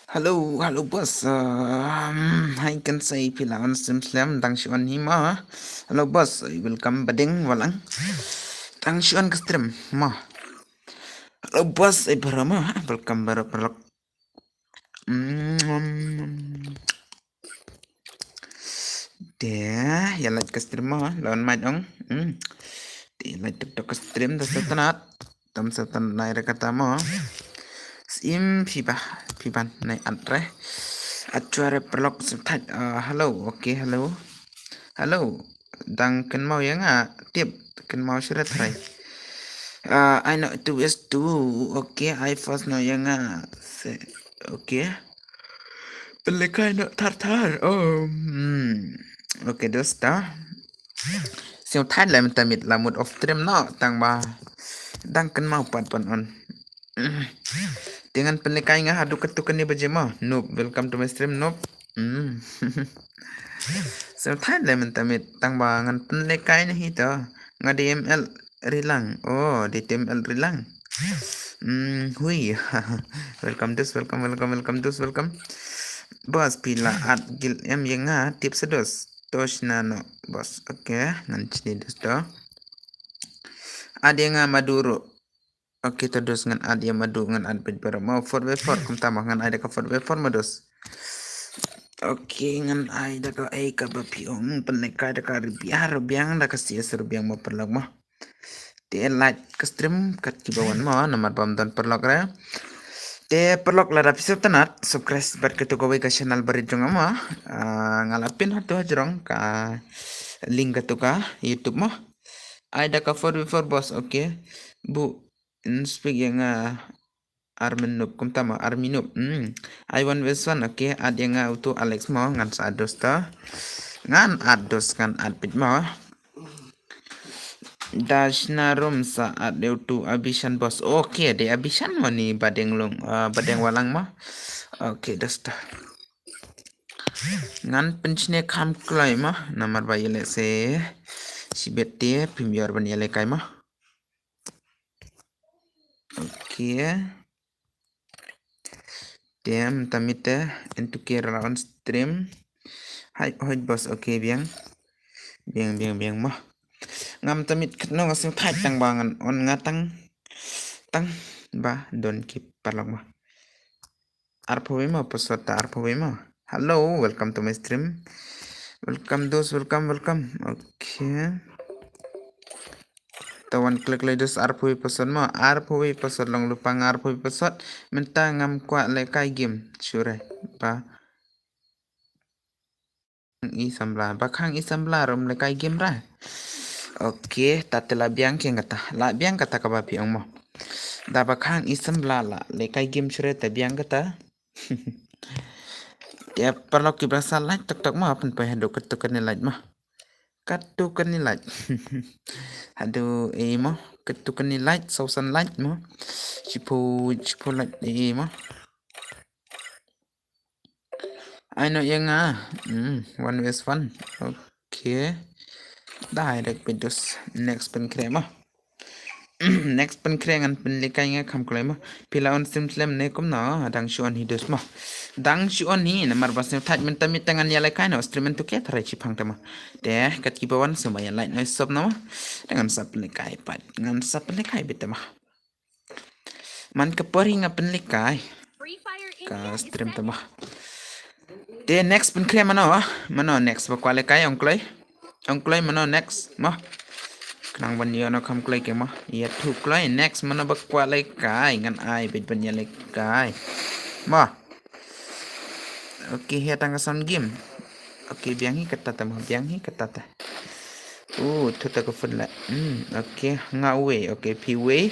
Halo, halo bos. Hai kan saya Pilawan Slam Tang Shuan Hima. Halo bos, welcome badeng walang. Tang Shuan ke stream ma. Halo bos, saya berama welcome baru perlok. Deh, ya light ke stream ma lawan mic ong. Deh light TikTok ke stream tas tanat. Tam satan naik kata ma. Sim piban naik antre. Acuare perlok subtat. Halo, oke halo. Halo, đang cần mau yang tiếp cần mau sudah try. I know 2s2. Okay, I first know yang okay. Pelikai nak tar. Oh, okay, dosta. Siêu thái lại mình tamit là một of stream nó tăng ba đang cần mau pan on. Dengan pelikai ngah adu ketukan ni bajema. Noob, welcome to my stream noob. Siêu thái lại mình tamit tăng ba ngan pelikai ni hito. Nga DML rilang. Oh, DML rilang. Hui. welcome. Bos pila at gil em yang tips sedos. Tosh nano bos. Okay, nanti dos to. Ada yang maduro. Okay, terus ngan ada yang madu ngan ada beberapa mau 4v4 kum tambah ngan ada ke 4v4 mados. Okay, ngan ada ke ka bapiong peneka ada ka rubiang ada ke sia rubiang mau perlag mah. Dia like ke stream kat kibawan mah nomor bom dan perlag re. Te perlok lara episode tenat subscribe berketu ke channel berijong ama ngalapin hatu hajrong ka link ketu ka YouTube mah ada ka 4v4 bos okay bu speak yang Armin noob kum tama Armin noob I one vs one okay ad yang auto Alex mah ngan sa ados ta ngan ados kan adpit mah Dashna room saat tu abisan bos. Okey, de abisan mani badeng long badeng walang mah. Okey, dah start. Ngan penchne kam klai mah namar ba yele se sibete premier ban yele kai mah. Okey. Dem tamite into care round stream. Hai hoi bos okey biang. Biang mah. Ngam tamit ketno ngasing thai tang bangan on ngatang tang ba don keep parlok mah. Arpowema paswata Arpowema. Hello, welcome to my stream. Welcome. Okay. Tawan klik dos Arpowi paswat ma. Arpowi paswat long lupang Arpowi paswat. Minta ngam kwa lekai game. Sure. Ba. Bakang isambla rom lekai game ra. Okay, tatela biang ke ngata. La biang kata kabapi ang mo. Da bakang isambla la lekai game sure ta biang kata. Ya perlu kibasa like tok mah apa hado ketukan ni like mah. Ketukan ni like. Hado mah ketukan ni like sausan like mah. Cipo like mah. I know yang one vs one. Okay. Dah ada pedos next pen krema. Next pen krengan pen lekai nga kam klema. Pila on simslem ne kum na dang shuan hidos mah. Dang shuan ni namar basne tat minta tangan ya lekai no instrument tu ke tarai cipang tama. Deh kat kibawan semaya light noise sob nama. Dengan sap lekai pat. Dengan sap lekai betama. Man kepori nga pen lekai. Ka stream tama. Deh next pen krema no. Mano next bakwa lekai ongkloi. Ongkloi mano next mah. Kenang ban yo no kam klai ke mah ya thu klai next mana bakwa lai kai ngan ai bet ban ya lai kai mah okay he tang sound game okay biang hi kata ta mah biang hi kata ta thu ta ko fun la okay nga we okay pi we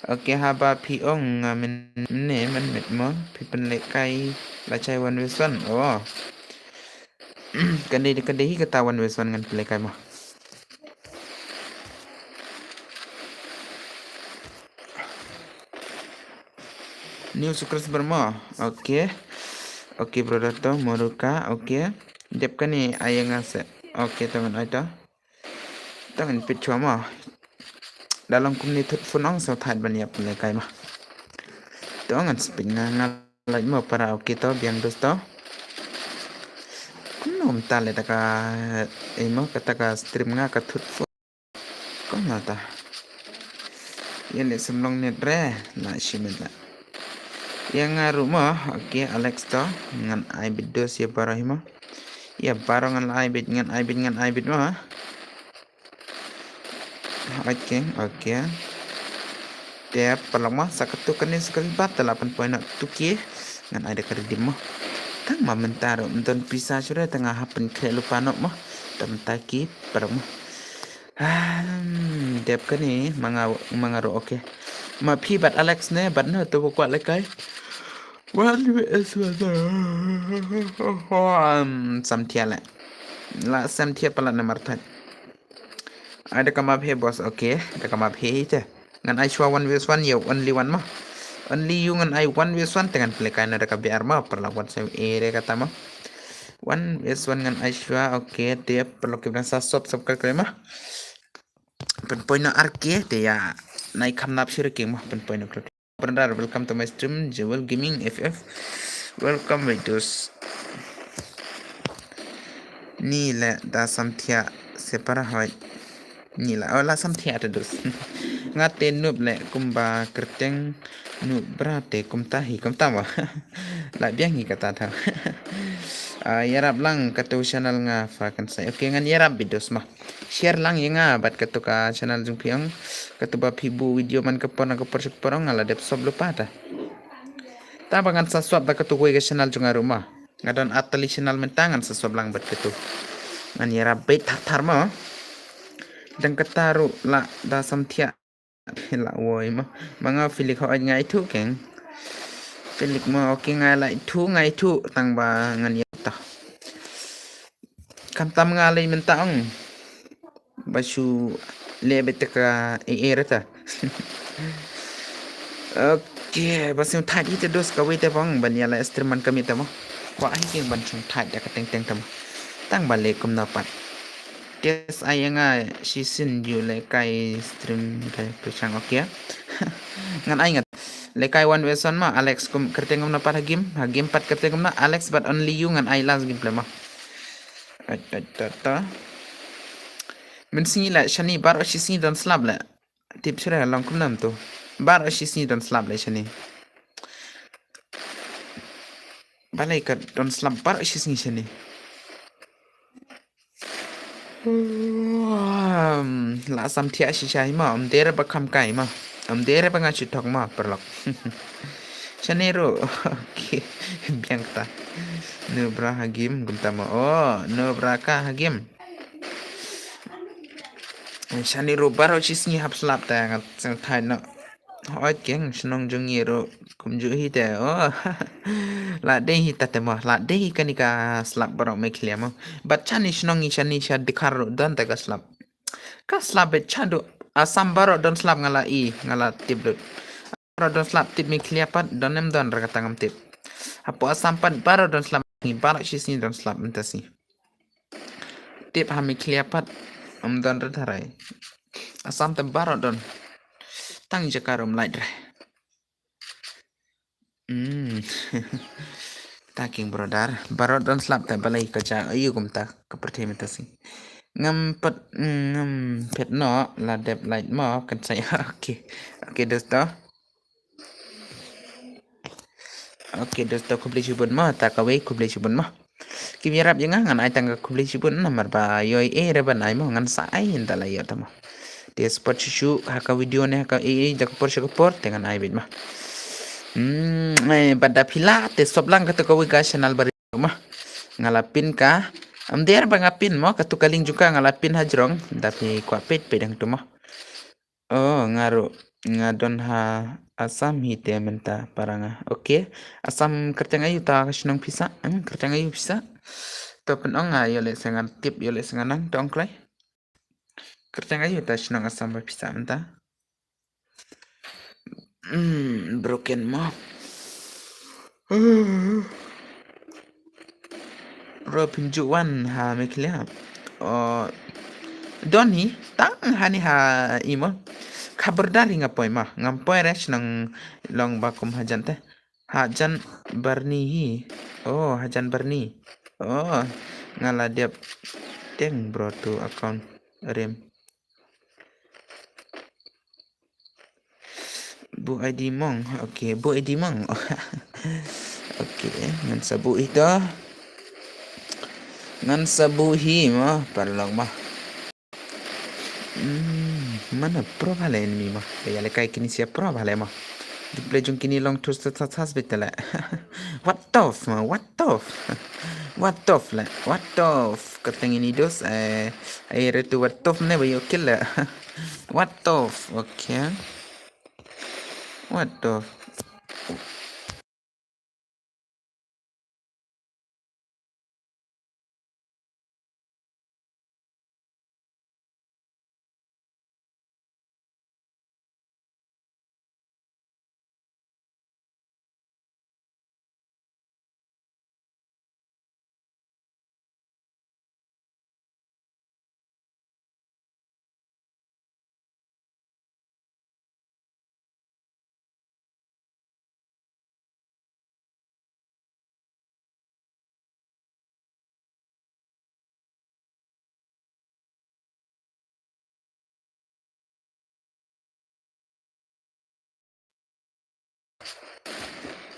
okay haba pi ong min ne man met mo pi pen lai kai la chai one with one oh kan dei hi kata one with one ngan lai kai mah New sukres berma. Okay. Okay, brother to Moruka. Okay. Dep kan ni ayang ase. Okay, teman aita. Tangan pit cuma. Dalam komunitas funang so thad baniap lekai mah. Tangan spinga ngal Like mo para okay to biang dosto. Kunom tale taka imo kataka stream nga katut fo. Ko nata. Yele semlong net re na shimeta. Yang ngaru mo okay Alex to ngan ai bido sia para himo. Ya baro ngan ai bid mo ha. Okay. Dia perlama sakatu kanin sekali bat 8 poin tuki ngan ada kerdim mo. Tang ma mentaro don pisah sudah tengah hapen ke lupa nok mo. Tam taki permo. Dep kan ni mangaru okay. Ma pi bat Alex ne bat no tu kuat lekai. One is samtia la samtia pala nomor tan. Ada kamap he bos okay. Ada kamap he je. Ngan ai shua 1v1 yo only one mah. Only you ngan ai 1v1 dengan pelekai ada ka biar mah perlakuan saya ere kata mah. 1v1 ngan ai shua okay dia perlu kita subscribe mah. Pen point na arke dia naik kamnap sih king mah pen point na. Brother, welcome to my stream Jewel Gaming FF. Welcome videos. Ni la da samtia separa hoy. Ni la ola samtia terus. Ngate nub le kumba kerteng nub berate kumtahi kumtama. La biang kata ta. Yarap lang katu channel nga fakan saya. Okay ngan yarap videos mah. Share lang yang bat katu ka channel jung piang katu ba pibu video man kapon porong ala dep sob lupa ta. Ta bangan saswab ba katu ke channel jung rumah. Ngadon atali channel mentangan saswab lang bat katu. Ngan yarap bet tatar mah. Dan ketaru la da samtia la woi mah mga filik ho ngai thu keng filik mo okay ngai lai thu tang ba ngan yata kam tam ngalai mentang basu lebe teka ereta okay basu thadi te dos ka wete bang ban yala streaman kami tamo ko ai king ban chung thad ya ka teng tamo tang ba le kum na pat yes ayanga sisin ju le kai stream kai pesang okay ngan ai ngat le kai 1v1 ma Alex kum kertengom na para game pat kertengom na Alex but only you ngan ai last game play ma ta men sini la shani bar sini don slab la tip sura long kum nam to bar sini don slab la shani balai ka don slab bar sini shani la samtia shisha ma dere ba kam kai ma dere ba ngachi thok ma perlok chanero okay biangta nubra hagim guntama nubra ka hagim chanero baro chisni hapslap ta ngat sang thai no hoi keng snong jungiro kumju hi te la de hi ta te ma la de hi kanika slap baro me khlia ma bachani snong ni chani sha dikhar dan ta ka slap bet chado asam baro don slap ngala tip baro don slap tip me khlia pat donem don rakatangam tip apo asam pat baro don slap ni baro shisni don slap entasi tip ha me khlia pat don radharai asam te baro don tang jakarom light re taking brother baro don slap ta balai ka cha ayu kumta ka perthe metasi ngam pet no la dep light mo kan saya okay dosto kubli jubun mo ta ka we kubli jubun mo kimi rap yang ngan ai tang kubli jubun namar ba yoi re ban ai mo ngan sa ai ndala yo tamo dia spot chuchu haka video ne haka jak por dengan ai bit mah pada pila te soblang kata kau ka channel baru mah ngalapin ka der bangapin mo katu kaling juga ngalapin hajrong tapi kwa pet pedang tu mah ngaru ngadon ha asam hite menta paranga okay asam kerteng ayu ta kasnong pisa kerteng ayu pisa to penong ayo le sengan tip yo le senganang tongklai kerteng ayu ta snong asam pisa menta broken mo ro pinjuan ha meklia doni tang hani ha imo kabar dari ngapoy ma ngapoy res nang long bakum hajan teh Hajan Barni. Oh, Hajan Barni. Oh, ngala dia teng bro tu account rem. Bu ID Mong. Okay, Bu ID Mong. Okay, ngan sabu itu. Ngan sabu hi mah parlong mah. Mana pro vale enemy mah. Ya le kai kini sia pro vale mah. Di play jung kini long terus tas betala. What tof mah? What tof? What tof lah? What tof? Kateng ini dos air itu what tof ne bayo kill lah. What tof? Okay. What tof?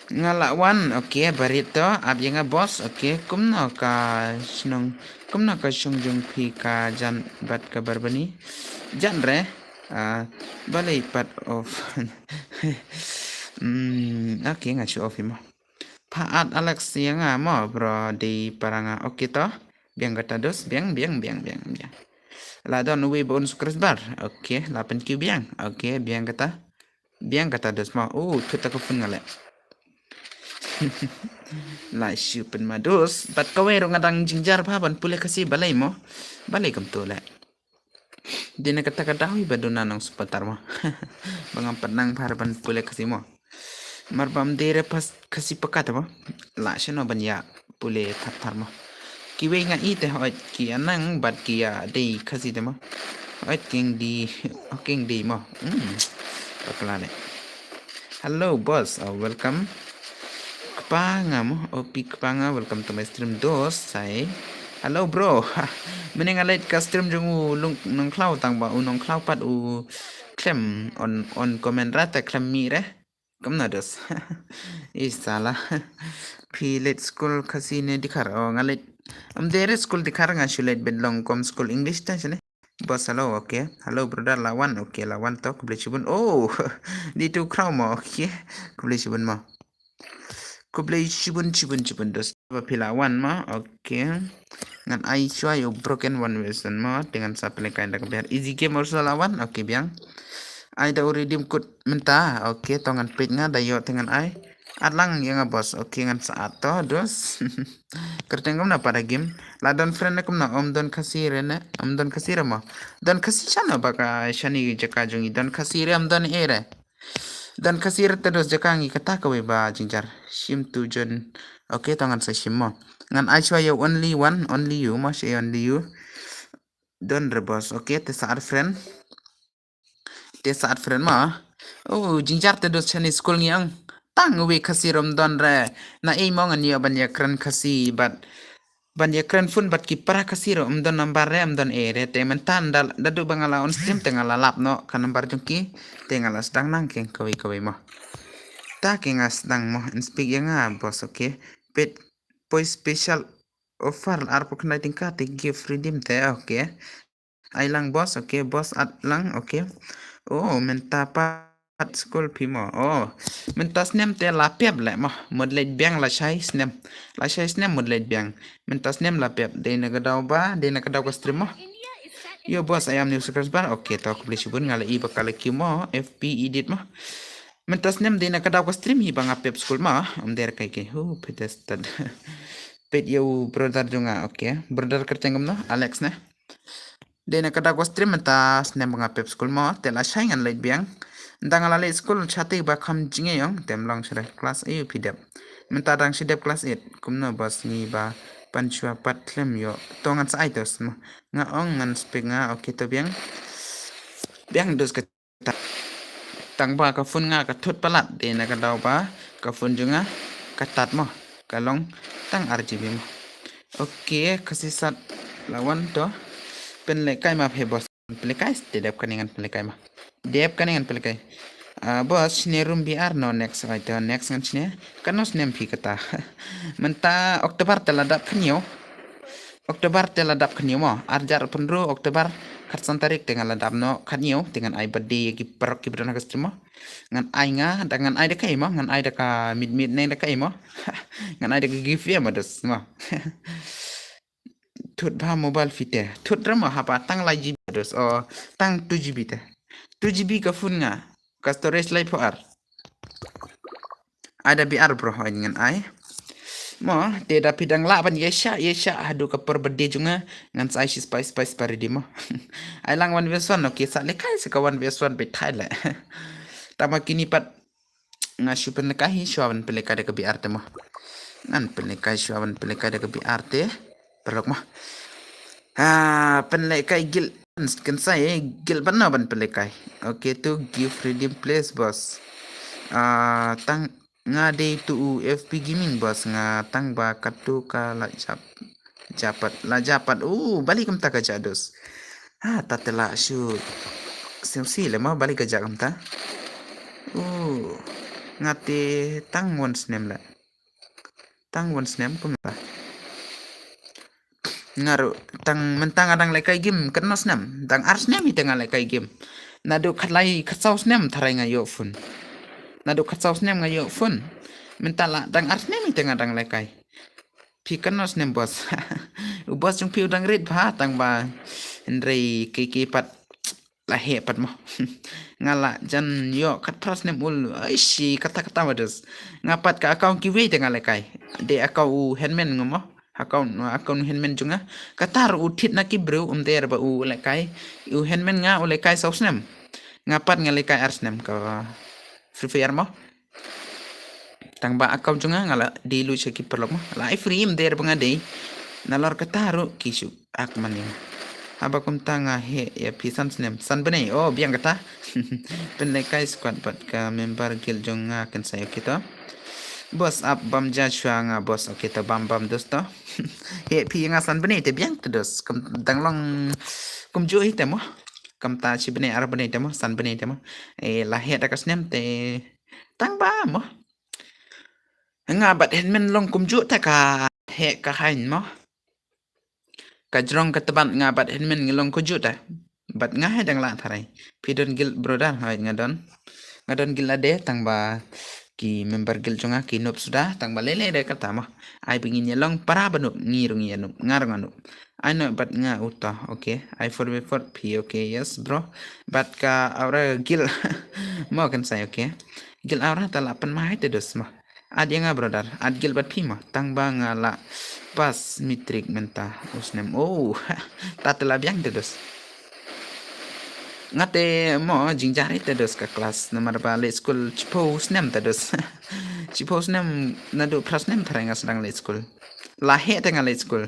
Ngalawan, okay, barito, abyenga boss, okay, kumno ka shung pi ka jan bat ka barbani, jan re, balay part of, okay nga show off mo. Paat Alex yang mo bro di paranga, okay to, biang kata dos, biang. Ladon uwi bon sukres bar, okay, 8Q biang, okay, biang kata dos mo, kita kufun ngale. Lai siupen madus bat kawero ngadang jingjar papan pule kasi balay mo balay kam to la di na kata-katawi baduna nang sepatar mo bangampat nang harapan pule kasi mo marbam dere pas kasi pekat mo la siya no banya pule tatar mo kiwe nga ite hoit ki anang bat kia di kasi mo hoit king di mo pakalane. Hello boss, welcome. Kepanga mo, Opi Kepanga, welcome to my stream dos, say. Hello bro, mending alait ka stream jung nong cloud tang ba nong cloud pat klem on comment rata klem mi re. Kam na dos. Isala. Pi let school kasi ne dikar ngalit. Dere school dikar nga shulet bedlong kom school English ta sine. Boss hello, okay. Hello brother lawan, okay lawan to kuble chibun. Oh, di tu crow mo, okay. Kuble chibun mo. Kublai chibun dos pila one ma okay ngan ai chua yo broken one version ma dengan sapele kain dak biar easy game also lawan okay biang ai da redeem code menta okay tongan page nga dayo dengan ai atlang yang bos okay ngan saat to dos kertengom na pada game ladon friend kum na don kasire ne don kasire ma don kasishana baka shani jaka jungi don kasire don ere dan kasir terus jakangi kata kawe ba jinjar shim tujon okay tangan sa shim mo ngan achwa yo only you mas only you don rebos okay te saat friend ma jinjar terus chani school ngiang tang we kasirom don re na ei mo ngan yo ban yakran kasi bat ban yakran fun bat ki para kasiro don nambar re don ere te mentan dadu bangala on stream tengala lap no kan nambar jungki tengala sedang nangkeng kawe mo ta kengas dang mo speak yang bos okay pet poi special offer arpo kena tingkat gift redeem te okay ai lang bos okay bos at lang okay menta pat school pimo menta snem te la pep le mo modlet biang la shai snem modlet biang menta snem la pep de na gadaw ba de na gadaw ko stream mo yo bos ayam new subscribers bar okay to ko beli subun ngala i bakal mo fp edit mo mentas nem de na kadaw ko stream hi bang apep school ma der kai ke pedestad pet yo brother junga okay brother kertengam no Alex ne de na kadaw ko stream mentas nem bang apep school ma tela shaingan leit biang ndang ala school chate ba kham jinge yong temlang shere class a pdep menta dang sidep class 8 kumno bas ni ba panchua pat klem yo tongan sa itos ma nga ong ngan speak nga okay to biang dos ka tang ba ka fun nga ka thut palat de na ka daw ba Kafun juga katat mo kalong tang RGB mo. Oke, kasih lawan to penlekai ma phe bos penlekai tidak kaningan penlekai ma. Dep kaningan penlekai. Bos ne room BR no next right next ngan sine kanos nem phi kata. Menta Oktober teladap kanyo. Oktober teladap kanyo mo. Arjar penru Oktober katsan tarik dengan ladap no kanyo dengan ai birthday ki perok ki berana kastimo. Ngan ai nga dengan ai dekai mo ngan ai deka mid ne dekai mo. Ngan ai deka gift ya madas mo. Tut ba mobile fite. Tut rama hapa tang lai GB dos tang 2GB te. 2GB ka phone nga. Ka storage lai po ar. Ada BR bro dengan ai. Mo tidak pidang la ban yesha hadu ka per birthday junga ngan sai si spice pare di mo. Ai lang 1v1 no kisah lekai se ka 1v1 be thai le. Tama kini pat nga shupen lekai shuawan peleka de ka BR te mo. Ngan peleka shuawan peleka de ka BR te. Perok mo. Penlekai gil kan saya gil benar ban penlekai. Okay tu give redeem place bos. Tang nga day tu FP gaming bos nga tang ba katu ka la japat balik kam ta ka jados. Tatela shoot. Sim le ma balik ka jagam ta. Ngate tang once name la. Tang once name kum ta. Ngaru tang mentang adang lekai game kenos nem tang ars nem tengah lekai game nadu khatlai khatsaus nem tharai nga yo phun nadu khatsaus nem nga yo phun mentala tang ars nem tengah adang lekai pi kenos nem bos bos jung pi udang rit ba tang ba ndrei ke pat la he pat mo ngala jan yo khat pras nem ul aishi kata wados ngapat ka account ki we tengah lekai de account handman ngomo account handman junga katar utit na ki bro der ba lekai handman nga lekai sausnem ngapat nga lekai arsnem ka free fire mo tang ba account junga ngala di lu ki perlok mo la free der ba nga de nalor kataru kisu akman yang abakum tanga he ya pisan snem san bene biang kata pen lekai squad pat ka member guild junga kan saya kita bos up bam jashua nga bos kita bam dosto he pi nga san bene te biang dos kam dang long kum jo hi temo kam ta chi bene ar bene temo san bene temo la he da kasnem te tang ba mo nga bat hen long kum jo ta ka he ka hain mo ka jrong ka tabat nga bat hen ngilong ko jo ta bat nga he dang la tharai pidon gil broda hai ngadon gil ade tang ba ki member gil junga ki nup sudah tang balele de kata mah ai pingin nyelong para banu ngirung yanu ngarang anu I know but nga uta okay I for p okay yes bro but ka aura gil mau kan saya okay gil aura talapan mah itu dos mah ad nga brother ad gil bat p mah tang bang la pas mitrik menta usnem tatela biang dos ngate mo jingjari tedos ka kelas nomor balik school cipo snem tedos cipo snem nadu pras nem tharenga sedang le school lahe tengah le school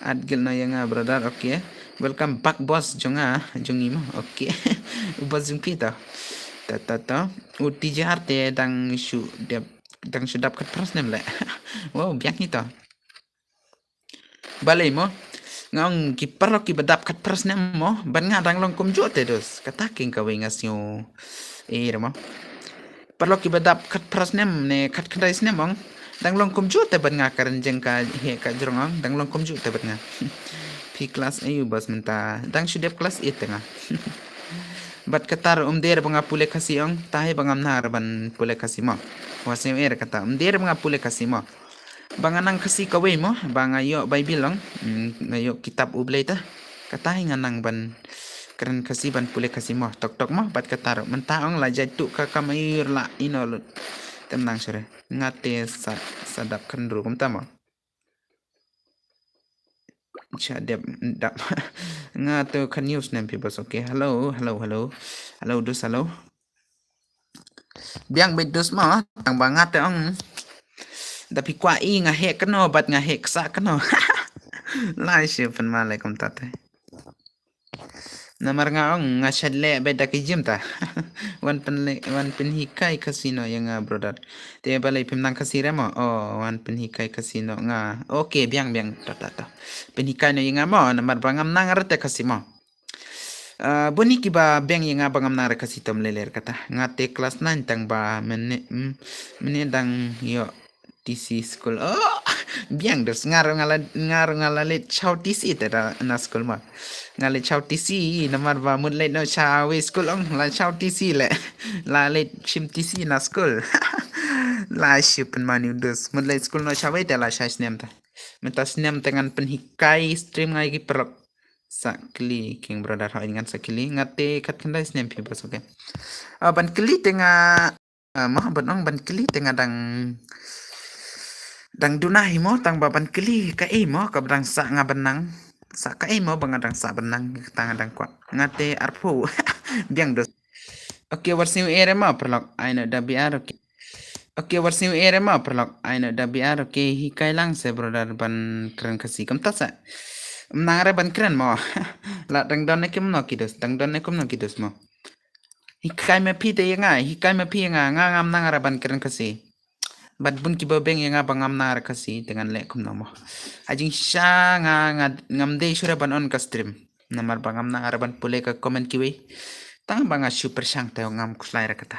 ad gil na yang brother okay welcome back boss jonga jongi mo okay boss jung pita tata utijar te dang sudap kat pras nem le wow biak ni to balai mo ngong ki perlo ki bedap kat pras nem mo ban nga dang long kum jo te dos kataking ka wengas yo mo perlo ki bedap kat pras nem ne kat kandais nem mong dang long kum jo te ban nga karan jeng ka he ka jrong dang long kum jo te ban nga pi kelas ayu bos menta dang sudep kelas 8 nga bat katar der banga pule kasi ong tahe bangam nar ban pule kasi mo wasem kata der banga pule kasi mo banganang kasi kaway mo bangayo Bible lang ngayo kitab ublay ta katahi nga nang ban karen kasi ban pule kasi mo tok mo bat kataro mentaong la jatu ka kamayir la inolot temnang sure ngate sadap kendru kum tama chadep dap ngato kan news nem people okay hello dus hello biang bedus mo tang bangat ong tapi kwa nga he kano bat nga he ksa kano lai shi pen malaikum tate Namar nga ong nga shadle beda kijim ta. Wan pen hikai kasino yang nga brother. Te balay pimnang kasira mo. Oh, wan pen hikai kasino nga. Okay, biang ta. Pen hikai no yang nga mo namar bangam nang rete kasimo. Buni ki ba beng yang nga bangam nang kasi tom leler kata. Nga te kelas 9 tang ba mene dang yo TC school. Oh, biang dos ngaru ngala let chau TC te na school ma. Ngale chau TC namar ba mun let no chau school ong la chau TC le. La let chim TC na school. La shipen mani dos mun let school no chau te la chai snem ta. Menta snem tengan penhikai stream ngai ki perok sakli king brother ha ingat sakli ngate kat kandai snem pi bos oke. Ban kli tengah mah ban kli tengah dang dunai mo tang baban kli ka mo ka dang sa nga benang sa ka mo bang dang sa benang tang dang kwa ngate arpo biang dos. Oke warsim ere ma perlok aina da biar oke. Oke warsim ere ma perlok aina da biar oke hikai lang se brother ban keren kasi kam ta sa nangare ban keren mo la dang don nekem no kidos dang don nekem no kidos mo hikai me pi te nga hikai me pi nga ngam nangare ban keren kasi. Bat bun ki beng yang abang ngam nar kasi dengan lekum namo. Ajing sya ngam de sura ban on ka stream. Namar bangam na araban pule ka comment kiwi. Tang banga super syang teo ngam kuslai ra kata.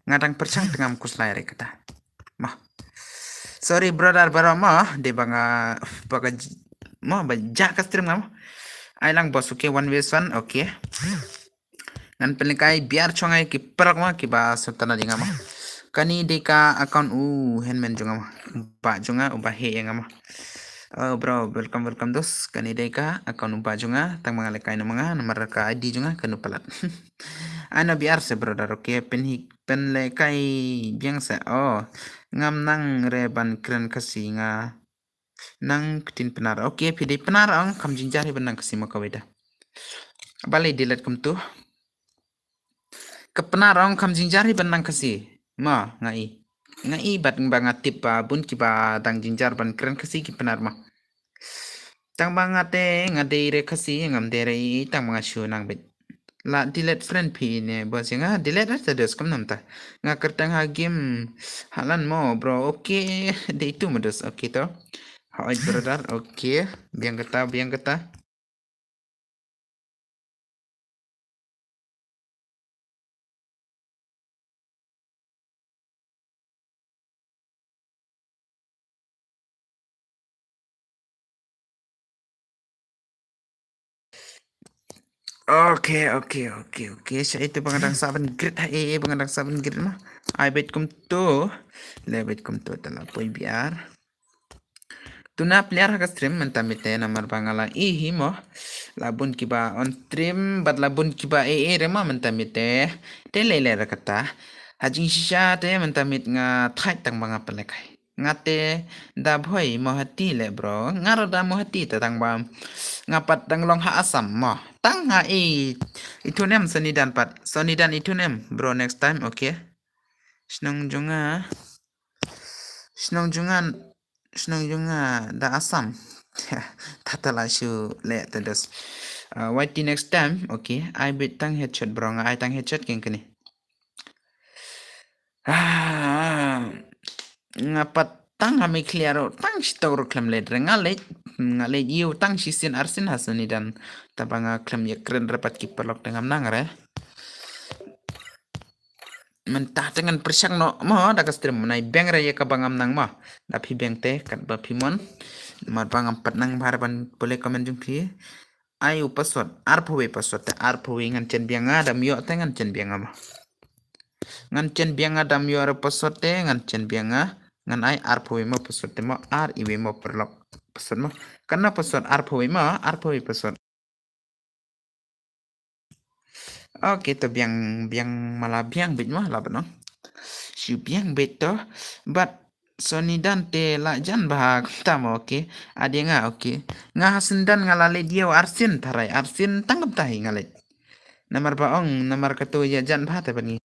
Ngadang persyang ngam kuslai ra kata. Mah. Sorry brother baro mah de banga baga mah ba ja ka stream ngam. Ai lang bos oke 1v1 oke. Ngan pelikai biar chongai ki perak mah ki ba sultana di ngam. Kani deka account handman junga ba junga uba he yang ama. Oh bro, welcome dos. Kani deka account uba junga tang mga lekay na mga nomor ka ID junga kanu palat. Ano biar se brother okay pen lekay biang sa oh ngam nang reban kren kasi nga nang tin penar. Okay, pidi penar ang kam jinjari benang kasi makawida. Bali dilat kum tu. Kepenar ang kam jinjari benang kasi. Ma ngai. Ngai bat banga tip ba bun ki ba dang jinjar ban keren kasi ki penar ma. Tang banga te ngade re kasi ngam dere tang mga shu nang bit. La delete friend pi ne bos nga delete at dos kam nam ta. Nga kertang ha game halan mo bro. Okay, de itu mo dos. Okay to. Hai brother. Okay. Biang kata. Okay. Saya itu pengadang saban grid pengadang saban grid mah. I bet kum tu. Lebet kum tu telah poi biar. Tuna player ka stream mentamite namar bangala ihi mo. Labun kiba on stream bat labun kiba rema mentamite. Telele kata. Hajing shisha te mentamit nga thai tang banga pelekai. Ngate da boy mo hati le bro. Ngaro da mo hati tang bam. Ngapat tang long ha asam mo. Tang ha itu nem sonidan pat. Sonidan itu nem bro next time okay. Snong junga da asam. Tatala shu le tados. Wait the next time okay. I bet tang headshot bro nga I tang headshot king kini. Ngapat tang kami clear tang store klem le ngale yu tang sisin arsin hasuni dan tabanga klem ya keren rapat kiper lok dengan nangare mentah dengan persyang no mo da stream nai beng ra ya kabangam nang ma da pi beng te kat ba pi mon mar bangam pat nang barban boleh komen jung pi ayu password arpwe password te arpwe ngan chen bianga da myo te ngan chen bianga ma ngan chen bianga da myo ra password te ngan chen bianga ngan ai arpwe mo password te mo ar iwe mo perlok password mo karena password arpwe mo arpwe password. Oke to biang malah biang bit mah lah no. Si biang bit to but Sony dan te la jan bahag tamo oke ade nga oke nga hasendan ngalale dia arsin tarai arsin tanggap tahi ngalet namar baong namar kato ya jan bah ta bani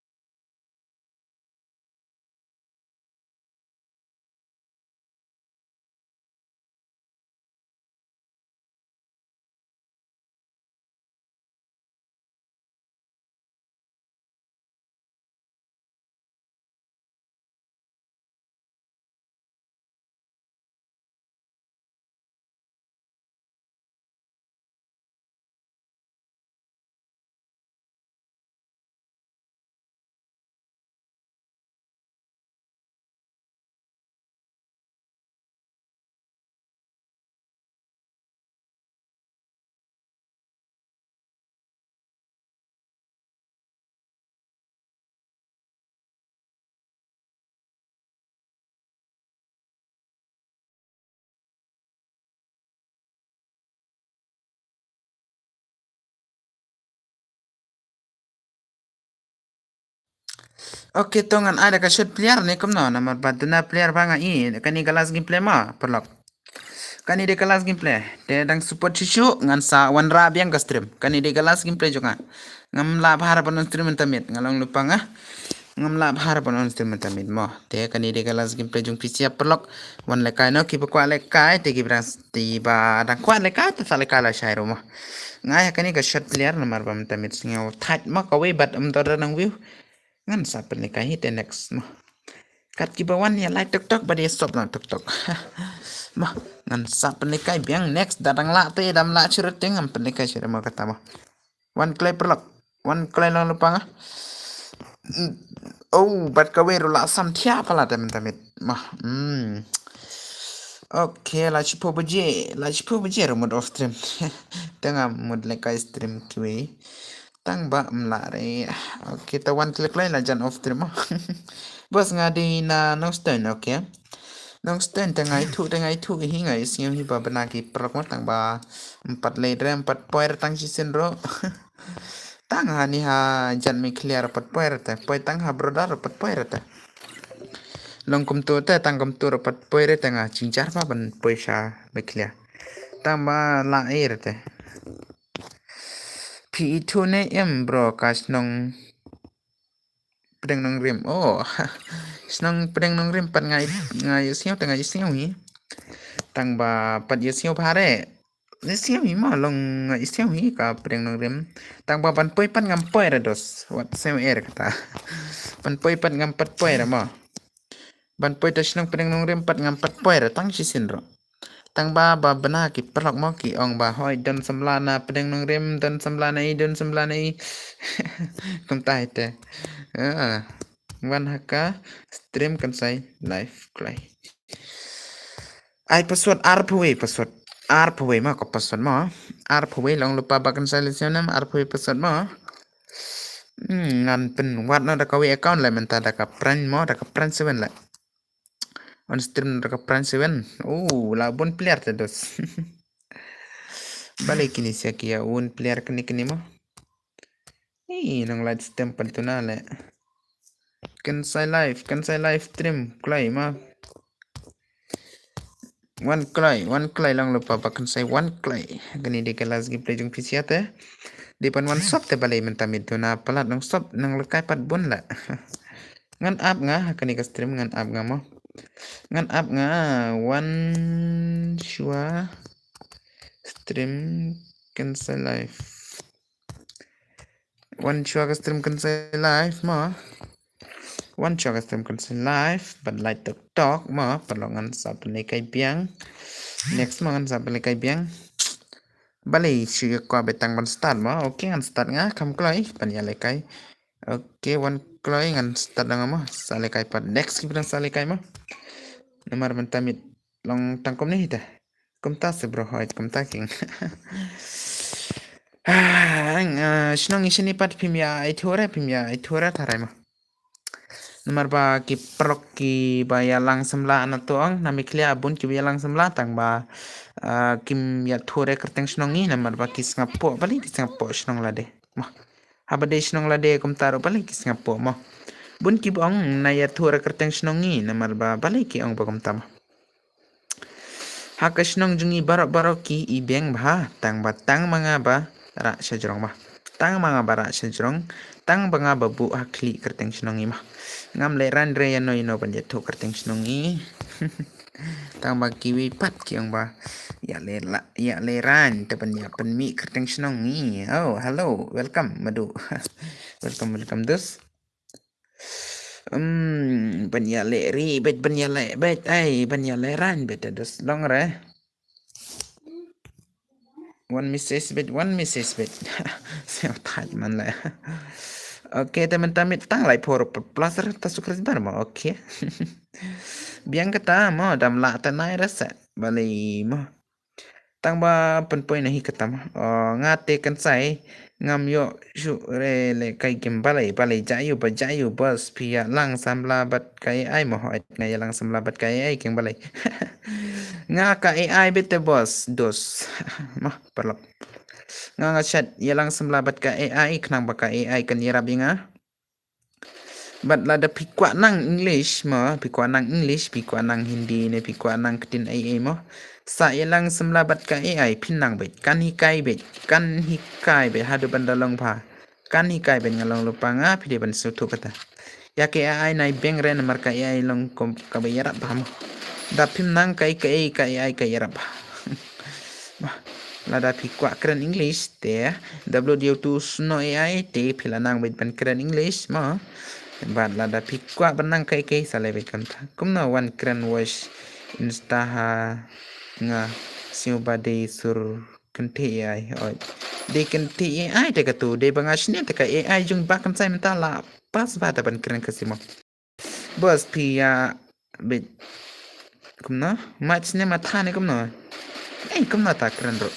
Oke, tongan ada ka shot player ni kumno namar batuna player banga I kani kelas gameplay ma perlok. Kani de kelas gameplay. De dang support shishu ngan sa wan rab yang ka stream. Kani de kelas gameplay juga. Ngam la bahar panon stream tamit ngalong lupa nga. Ngam la bahar panon stream tamit mo. De kani de kelas gameplay jung pisia perlok. Wan lekai no ki kwa lekai te ki bras tiba dang kwa lekai te sa lekai la shairu mo. Ngai kani ka shot player namar pam tamit singaw tight mo ka we bat tor nang view. Ngan sa pernikahan hit next mo. Kat kibawan ya like tok badi stop na tok. Mah ngan sa pernikahan biang next dadang la te dam la curut ngam pernikahan sira mo kata mo. One clay perlok. One clay lang lupa nga. Oh, bat ka wero la sam tia pala teman-teman. Mah. Oke, la chipo baje remote off stream. Tengah mod lekai stream kiwi. Tang ba mlare. Oke, ta one click lain lah jan off stream. Bos ngadi na no stone, oke. Nong stone tengah itu hingga isinya hiba benaki perok tang ba 4 layer 4 power tang season ro. Tang ha ni ha jan mi clear 4 power ta. Poi tang ha brodar 4 power ta. Long kum tu ta tang kum tu 4 power tengah cincar pa ban poi sha mi clear. Tang ba la air ta. P2 ne em bro kas nong pedang nong rim. Oh. Senang pedang nong rim pat ngai siau tengah siau ni. Tang ba pat siau pare. Ni siau ni ma long ngai siau ni ka pedang nong rim. Tang ba pan poi pat ngam poi dos. What same air kata. Pan poi pat ngam pat poi ma. Ban poi ta senang pedang nong rim pat ngam pat poi tang si sin ro. Tang ba bena ki perlok mo ki ong ba hoi don semlana pedang nong rim don semlana i kum tai te. Wan haka stream kan sai live play. Ai password RPW ma ko password mo. RPW long lupa bakan sai lesionam RPW password mo. Ngan pen wat na da ka we account la menta da ka pran mo da ka pran 7 la. On stream da ka pran 7. La bon player te dos. Balik kini sia kia un player kini mo. Nang light stem tu na le. Kan sai live stream klay ma. One clay lang lupa bahkan saya one clay. Gani di kelas gameplay jung PC ate. Di pan one stop te balai mentamit tu na pelat nang stop nang lekai pat bun la. Ngan up nga kani ka stream ngan up nga mo. Ngan up nga one shua stream cancel live. One shua ka stream cancel live mo. One shua ka stream cancel live. But like talk mo perlongan sa penikai biang. Next mo ngan sa penikai biang. Balai siya ko betang ban start mo. Okay ngan start nga kam kloy pan ya lekai. Okay one kloy ngan start nga mo. Sa lekai pat next kita sa lekai mo. Nomor mentamit long tangkom ni hita. Kumta se bro hoit kumta king. Sinong isini pat pimya itura taray mo. Nomor ba ki prok ki ba yalang semla anak tuang nami klia abun ki yalang semla tang ba kim ya thore kerteng sinong ni nomor ba ki ngapo balik ki ngapo sinong lade mah habade sinong lade kum taro balik ki ngapo mah bun ki bong na ya thore kerteng sinong ni nomor ba balik ki ong ba kum tama haka sinong jungi barok ki ibeng ba tang mga ba ra sajrong ba tang mga bara sajrong tang banga babu hakli kerteng sinong ni mah ngam le ran re no ino panjat thu kerteng snongi tang ba kiwi pat kiang ba ya le ran te pan ya pan mi kerteng snongi oh hello welcome madu welcome dos ban ya le ri bet ban ya le bet ai ban ya le ran bet dos long re one misses bet siap tat man le. Oke teman-teman tang lai por placer tasuk resbar mo oke. Biang kata mo dam la tanai rasa balai mo. Tang ba penpoin nahi kata mo. Ngate kan sai ngam yo shu re le kai kim balai jayu bos pia lang samla bat kai ai mo hoit ngai lang samla bat kai ai king balai. Nga ka ai bete bos dos. Mah perlap. Nga chat yalang semlabat ka AI kenang baka AI kan yara binga But lada pikwa nang English mo, pikwa nang English, pikwa nang Hindi ne pikwa nang ketin AI mo. Sa ilang semlabat ka AI pinang bet kan hikai bet hadu bandalong pa. Kan hikai bet ngalong lupa nga pide ban sutu kata. Ya ke AI nai beng ren marka AI long kom kabayarap pa mo. Da pim nang kai AI yarap. Lada pikwa keren English te WDO tu sno AI te pila nang bet ban keren English mo. But lada pikwa benang kai salebet kanta. Kumna wan keren wash insta ha nga siuba de sur kente AI oi. De kente AI te katu de bangasne te ka AI jung bakan sai menta la pas bata ban keren kasimo. Bos pia bet kumna matchne matha ne kumna. Kumna ta keren ro.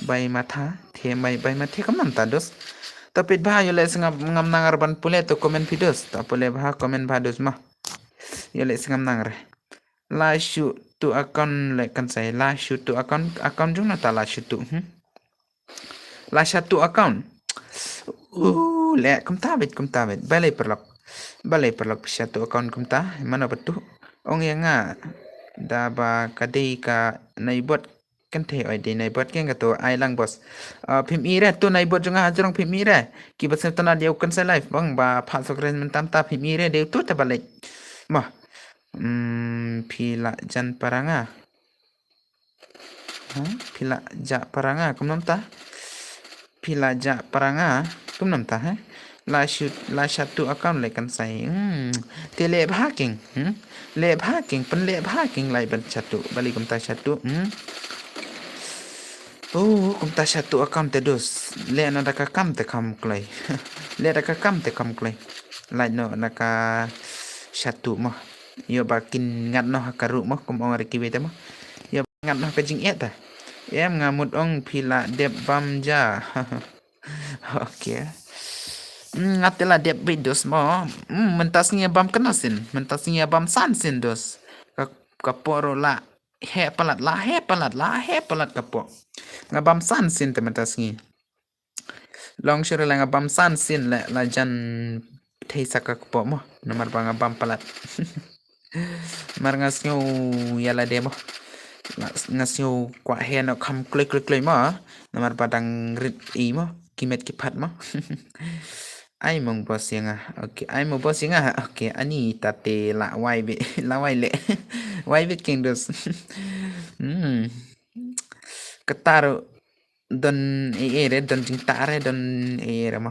Bai matha the bai mathe kumna ta dos. Tapi bah yo les ngam nangar ban pule to komen videos ta pule bah komen bados mah yo les ngam nangar la shoot to account le kan sai la shoot to account jung na ta la shoot to la satu account le kum ta bet balai perlok satu account kum ta mana betul ong yang da ba kadai ka naibot kan the oi de naibot ken ka to ai lang bos phim i re to naibot junga hajrong phim i re ki bas tana deu kan sa live bang ba pha sokren men tam ta phim i re deu tu ta balai mah pila jan paranga pila ja paranga kumnom ta pila ja paranga kumnom ta la satu account le kan sai te le bhaking le bhaking lai ban satu bali kum ta satu kum ta satu account te dos le na da ka kam te kam klai le da ka kam te kam klai lai no na ka satu mo yo bakin ngat no karu mo kum ong reki bete mo yo ngat no ka jing eta em ngamut ong pila dep bam ja okay ngatela dep videos mo mentasnya bam kenasin mentasnya bam sansin dos kaporo la he palat kapo ngabam sansin te mentasnya long sure la ngabam sansin la jan thei saka kapo mo nomor bang ngabam palat mar ngasnyo yala demo ngasnyo kwa he no kam klik mo nomor padang rit i mo kimet kipat mo ai mong bos yang okay ai mo bos yang okay ani tate la wai be la wai le wai be king dos ketaro don re don jing tare don re mo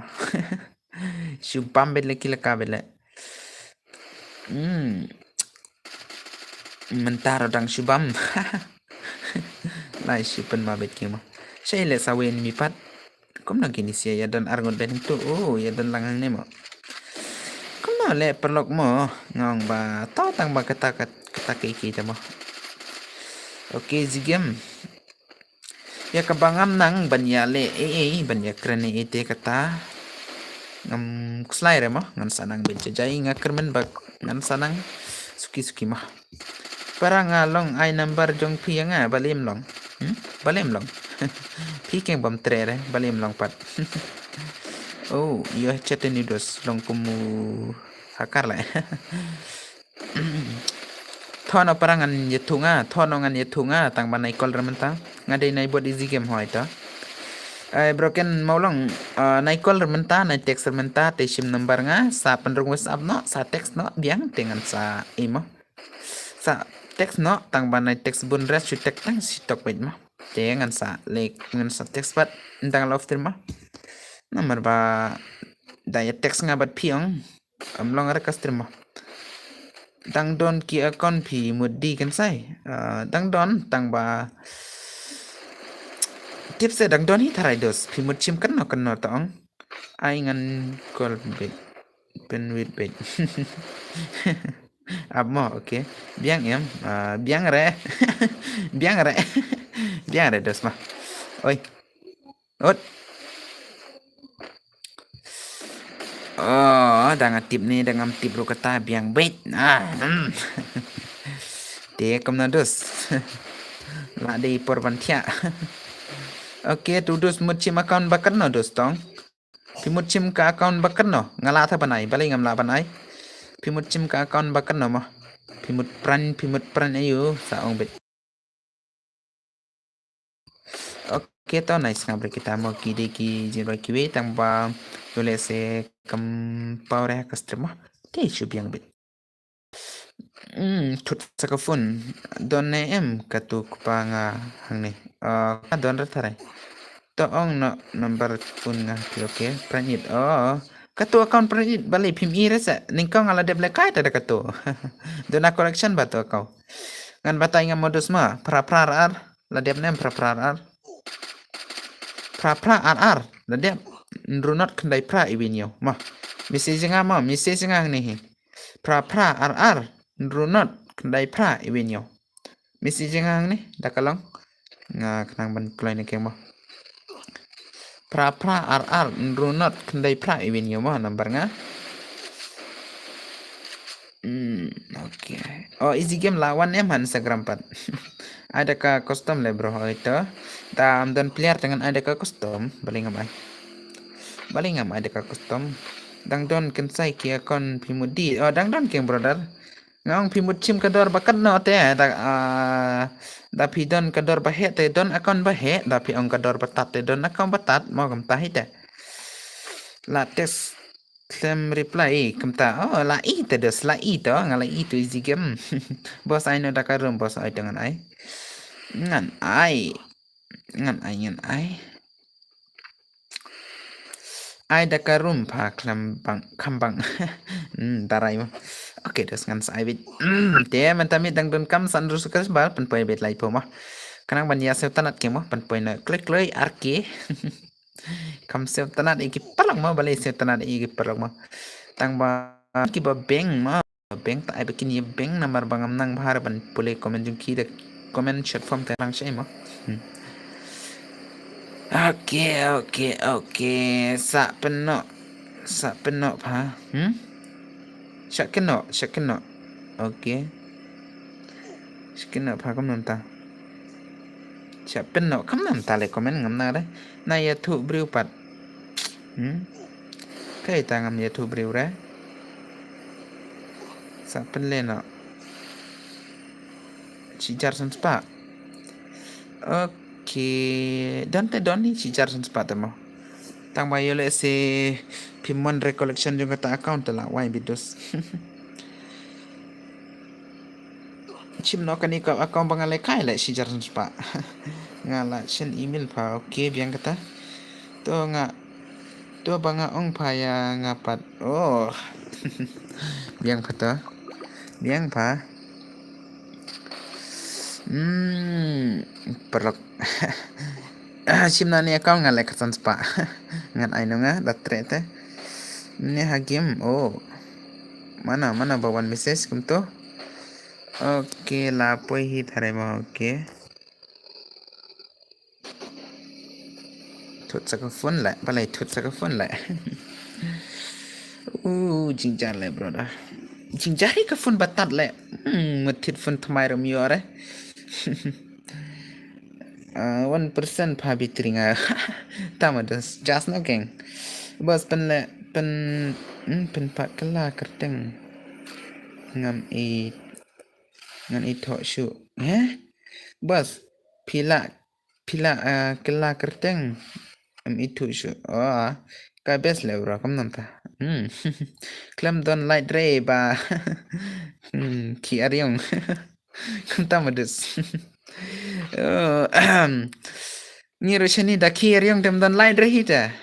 subam be le kila kabele mentaro dang subam lai sipen ma bet kimo sai le sawen mi pat kom na kini sia ya dan argon ben tu ya dan langang ne mo kom na le perlok mo ngong ba to tang ba kata ki ta mo oke zigem ya kabangam nang banyale banya krene ite kata ngam kuslai re mo ngan sanang ben jai ngakermen bak ngan sanang suki mah parang along ai number jong pi nga balim long pi keng bam tre balim long pat yo chatte ni dos long kumu hakar la thono parangan yetunga tang banai kol rementa ngadai nai body zigem hoita broken maulong naikol rementa nai text rementa te sim number nga sa penrung whatsapp no sa text no biang dengan sa imo sa text no tang banai text bun res chu text tang si tok bet ma dengan sa lek ngan sa text bat tang love terma nomor ba daya text nga bat piong long ara customer dang don ki account pi mudi kan sai dang don tang ba tips dang don hi tharai dos pi mud chim kan no tong ai ngan kol bet pen with bet ab mo okay biang em biang re dos mah oi ot dengan tip ni dengan tip ru kata biang bet te kom na dos la de por bantia oke tu dos muchim account bakar no dos tong pi muchim ka account bakar no ngala tha banai bali ngam la banai Pimut cim ka account bakan no mo. Pimut pran ayo sa ong bet. Oke to nice ngabre kita mau kide ki jiro kiwe tanpa boleh se kampau reh customer. Te syubiang bet. Thut saka phone don ne em katuk pa nga hang ni. Don ratare. To ong no number phone nga okay pranit. Katu account pranit balik pim i rasa. Ningkau ngala de black kait ada katu. Dona collection ba to kau. Ngan batay nga modus ma pra ar la dep nem pra ar. Pra ar la dep ndrunot kendai pra ibinyo. Ma message nga ni. Pra ar ndrunot kendai pra ibinyo. Message nga ni dakalong nga kanang ban play ni kemo. Pra ar ndrunot kendai pra ibinyo mo number nga. Oke. Easy game lawan em Instagram pat. Ada ka custom le bro itu. Dan player dengan ada ka custom, baling am ada ka custom. Dang don kensai ki akon pimudi. Dang don king brother. Ngong pimut chim kador bakat no te da pidon kador bahe te don akon bahe da pi ong kador batat te don akon batat mau kam tahi te. La tes Klem reply kamta la i tedes la i to ngala i to easy game. Bos ai no dakarum bos ai dengan ai. Ngan ai. Ai dakarum pa kambang. Tarai mo. Oke dos ngan sai bit. Te mantamit dang don kam san rus kas bal pen poi bet lai po mo. Kanang ban ya se tanat ke mo pen poi na klik arke. Kam se tanat iki palang mo balai se tanat iki palang mo. Tang ba ki ba beng ta ai bikin ye beng namar bangam nang bahar ban pule comment jung ki de comment chat form te lang sai mo. Oke. Sak penok pa. Syak kenok. Oke. Syak kenok pa kam nam ta. Syak penok kam nam ta le comment ngam na de. Na ya thu briu pat. Kai ta ngam ya thu briu re. Sak pen le no. Cijar san spa. Oke. Don ni cijar san spa temo. Tang ba yo le se pimon recollection juga ta account la wai bidus. Chim no kani ka account bangale kai le cijar san spa. Ngala chen email pa oke biang kata. To banga ong pa ya ngapat. Biang kata. Biang pa. Perlok. Simna ni account ngale kasan spa. Ngan ai no nga latre te. Ni hagim. Mana bawan message kum to. Oke la poi hi thare mo oke. Thut saka phone la balai thut saka phone la. Jingjar le brother. Jingjar hi ka phone batat le. Mutit phone thamai ram yo re. 1% pa bitri nga. Tama das just no geng. Bos pen pak kala kerteng. Ngam i thok shu. Bos pila kala kerteng. Itu shu. Ka bes le bro kam nam ta. Klam don light ray ba. Ki aryong. Kam tama das. Ngiru shani da ki aryong dem don light ray hita.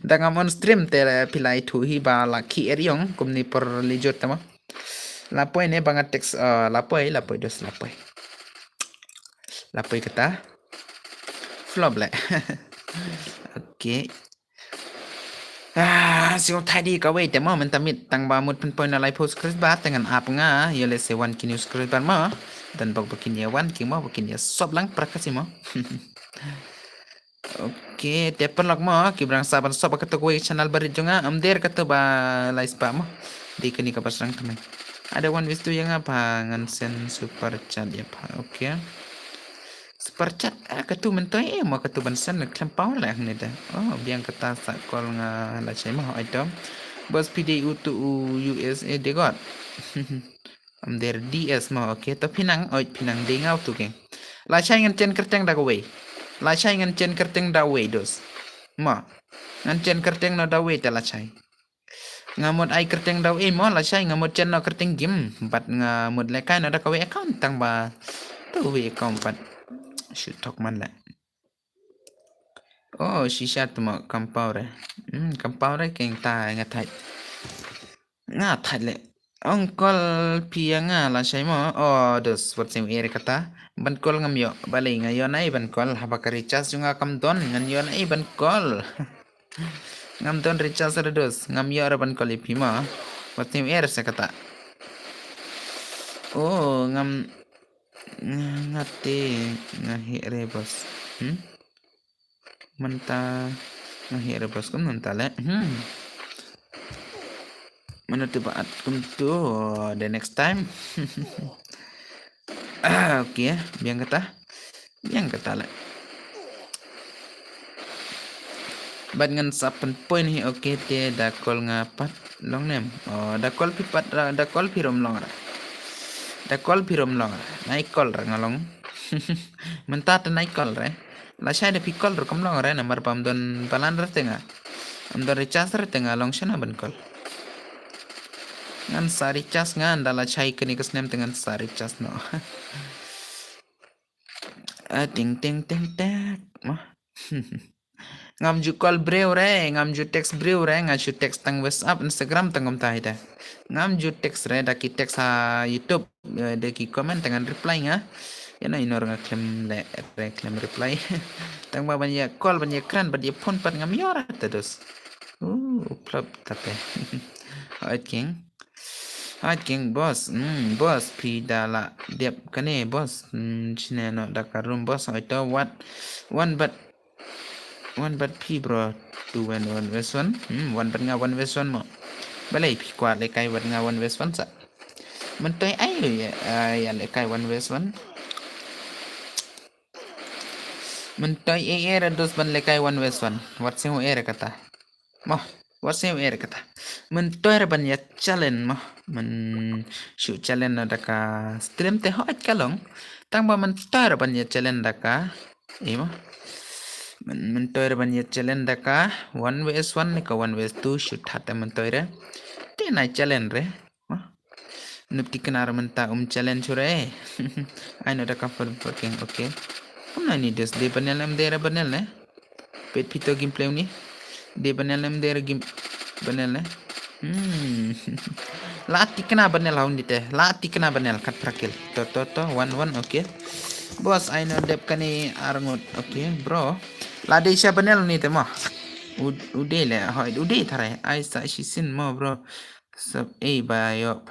Da ngam on stream te pilai thu hi ba la ki aryong kum ni por lijot tama. Lapoi ne bangat teks lapoi dos lapoi. Lapoi kata. Flop le. Oke. Siung tadi ka wait mo man tamit tang ba mut pen point alai post kris ba dengan ap nga yele se wan kini kris ban mo dan bag bakin ya wan ki mo bakin ya sob lang prakasi mo. Oke, tepen lok mo ki brang saban sob ka to channel barit jonga amder ka to ba lai spa mo. Di kini ka pasang kami. Ada wan wistu yang apa ngan sen super chat ya pa. Oke. Super chat katu mentoy mo katu bansan klempau lah ni dah. Biang kata sak kol nga la chai mo item. bos PDU to USA degot. Am der DS mo okay to pinang oi pinang ding out tu geng. La chai ngan chen kerteng da way. La chai ngan chen kerteng da way dos. Ma ngan chen kerteng no da way ta la chai. Ngamut ai kerteng da way mo la chai ngamut chen no kerteng gim bat ngamut lekai no da kawe account tang ba tu we account pat shoot talk man la. Oh shisha tu mo kampau re. Kampau re keng ta ngatai. Ngatai le. Ongkol pia nga la shay mo. Oh, dos what sim ere kata. Bankol ngam yo. Bali ngayon ay bankol. Habakari chas yung akam don. Ngayon ay bankol. Ngam don richas ada dos. Ngam yo ara bankol ipi mo. What sim ere sa kata. Oh, ngam ngati ngahi re bos. Manta ngahi re bos kum nanta le. Mana tiba at kum tu the next time. Okay, biang kata le. Bat ngan sapen point hi okay te da kol ngapat long nem. Oh, da kol pipat da kol pirom long ra. Da kol pirom long ra. Nai kol ra ngalong. Menta ta nai kol re. La shay da pikol ra kom long ra namar pam don palan ra tenga. Am don recharge ra tenga long shana ban kol. Ngan sari chas ngan da la shay kini kes nem tengan sari chas no. Ting ting ting ting. Ngam ju call brew re, ngam ju text brew re, ngam ju text tang WhatsApp, Instagram tangom tahida. Ngam ju text re, daki text ha YouTube, daki comment tangan reply nga. Yana inor nga claim reply. Tang ba banya call banya kran banya phone pat ngam yora tados. Plop tape. Hot king boss. Boss pi dala diap kane boss. Chine no dakarum boss ito one but pi bro two one west one one but nga one west one mo balai pi kwat le kai wat nga one west one sa man toy ai ya le kai one west one man toy era dos ban le kai one west one wat se era kata mo wat se era kata man toy ra ban ya challenge mo man shoot challenge na daka stream te hot kalong tang ba man toy ra ban ya challenge daka imo mentoir banyak challenge daka one vs one nika one vs two shoot hata mentoir te na challenge re nupti kenar menta challenge re I know daka for working okay na ni des de panel am dera panel ne pet pito gameplay ni de panel am dera game panel ne lati kena panel haun dite lati kena panel kat prakil to one one okay boss I know dep kani arngut okay bro Lade siya banel ni temo. Ude le hoy ude thare I sa shi sin mo bro. Sub a ba yo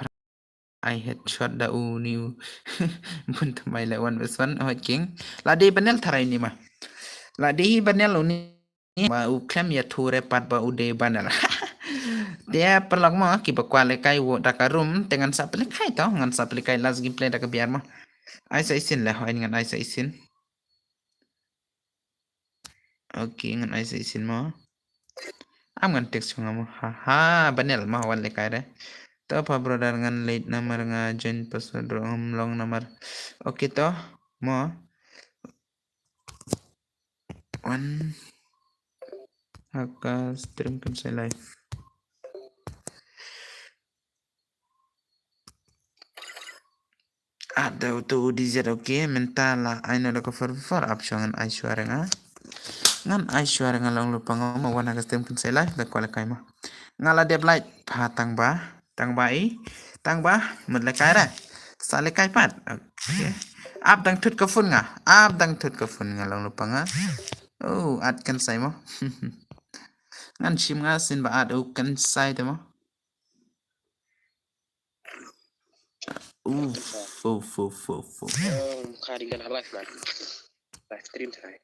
I headshot da u new. Bun tamai le one vs one hoy king. Lade banel thare ni ma. Lade banel ni ma u klem ya thure pat ba ude banel. Dia perlak mo ki ba kwale kai wo dakarum dengan sa kai to ngan sa kai last gameplay da ka biar mo. I sa isin le hoy ngan I sa isin. Okay, ngan ai sa isin mo. Am ngan text mo. Ha, banel mo wan le kare. To pa brother ngan late number nga join password long number. Okay to mo. One haka stream kan sa live. Ada tu DZ okay mentala ai no ko for option ngan ai suara nga. Ngan ai suara nga long lupa ngom wan haka stream kan sa live da kwala kai mo. Ngala dep light tang ba mudle kai ra. Sale kai pat. Okay. Ap dang thut ka fun nga. Ap dang thut ka fun nga long lupa nga. Oh, at kan sai mo. Ngan shim nga sin ba at kan sai te mo. Fu. Karigan live man. Live stream try.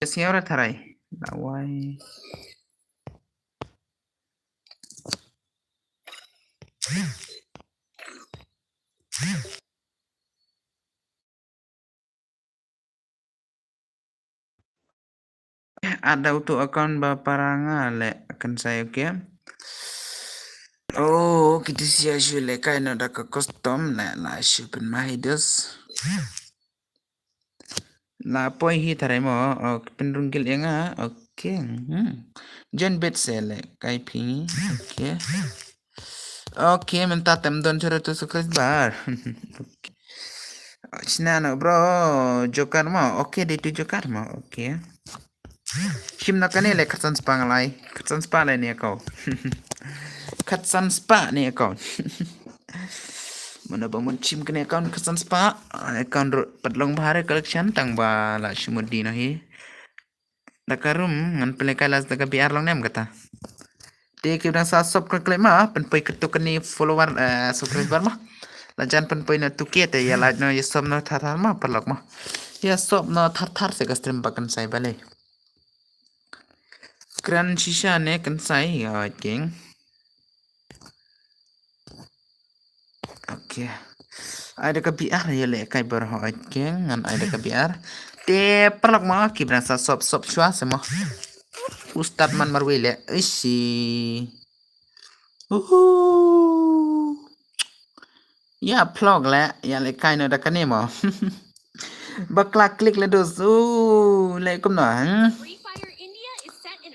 Siapa tarai? Lawai. Ada untuk account baparanga le akan saya oke. Oh, kita sia le kai no da ka custom le la shipen mahidus. La poi hi tarai mo penrunggil yang oke. Jen bet sele kai pi. Oke. Oke, minta tem don cara tu subscriber. Snana bro, Joker mo. Oke, di tu Joker mo. Oke. Shim nak ni le katsan spa ngalai. Katsan spa le ni kau. Katsan spa ni kau. Mana bangun chim kena account katsan spa. Account padlong bahare collection tang ba la shimudi nahi. Dakarum ngan peleka las daga biar long nem kata. Dia kira sa subscribe mah penpai ketuk ni follower subscriber mah. Lajan penpai na tukie te ya laj no ya sob no thar mah perlok mah. Ya sob no thar se ka stream bakan sai bale. Kran shisha ne kan sai ya king. Oke. Ada ka biar ya le kai ber ho king ngan ada ka biar. Te perlok mah kibran sa sob chua se mah. Ustad man marwile isi. Ya vlog le ya le kai no da kanemo. Bakla klik le dos. Le kom no.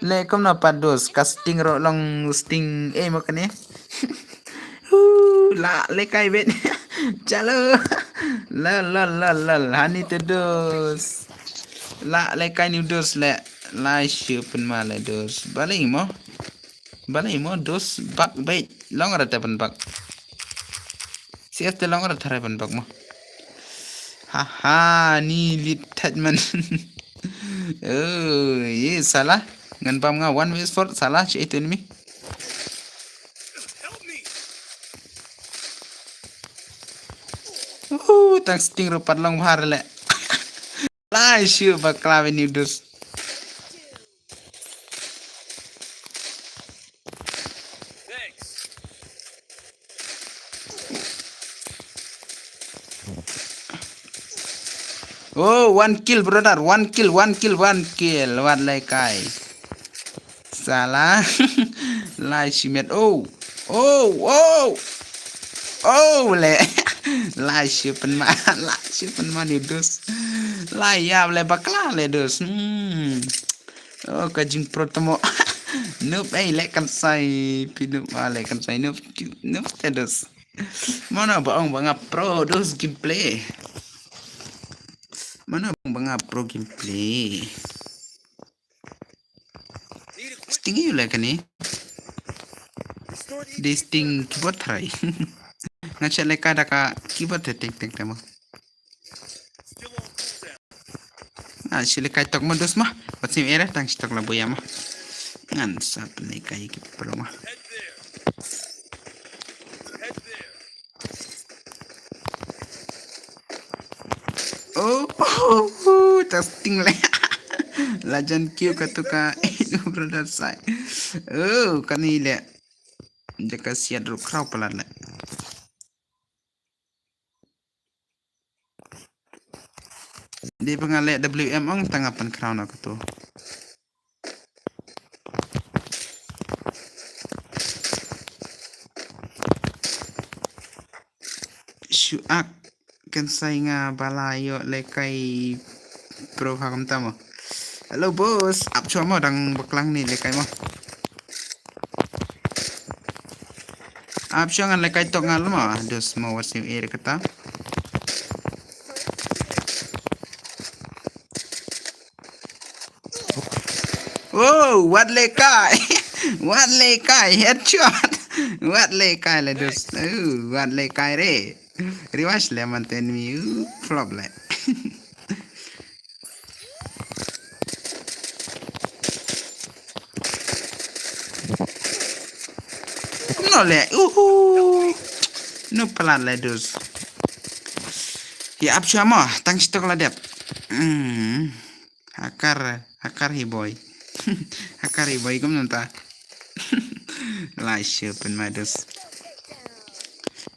Le kom no pados casting ro long sting makane. La le kai bet. Chalo. La hani te dos. La le kai ni dos le. La shupen ma le dos. Balai mo dos bak bet. Long ada tepan bak. Siap te long ada tepan bak mo. Haha, ni lihat man. Oh, ye salah. Ngan pam nga one ways for salah cik itu ni. Tang sting rupat long bahar le. Lah, syu bakla ni dus. Oh, one kill brother, one kill. What like I? Salah. Lai shimet. Oh, le. Lai shipen man dus. Lai ya le bakla le dus. Oh, kajing protomo. Nope, le kan sai pinup le kan sai nope terus. Mana bang pro dus gameplay. Mana bang pro gameplay. Sting you like ni? Di sting keyboard try. Ngaca leka daka keyboard tek temo. Sile kai tok modus mah. Pasim era tang stok la boya mah. Ngan sa penai kai ki pro mah. Oh, testing le. Lajan kyu katuka brother sai. Oh, kani le. Jaka siat ru krau pelat le. Di pengale WM ong tangapan krau nak tu. Syuak kan saya balayo lekai pro hakam tamo. Hello bos, ap cuma dang beklang ni lekai mo. Ap cuma lekai tok ngal mo, dos mau wasim air kata. Oh, what lekai? What lekai headshot? What lekai le dos? What lekai re? Riwas le manten mi flop le. No le. No pelan le dos. Ya ap cuma tang stok la dep. Hakar hi boy. Hakar hi boy kum nanta. Lai shupen ma dos.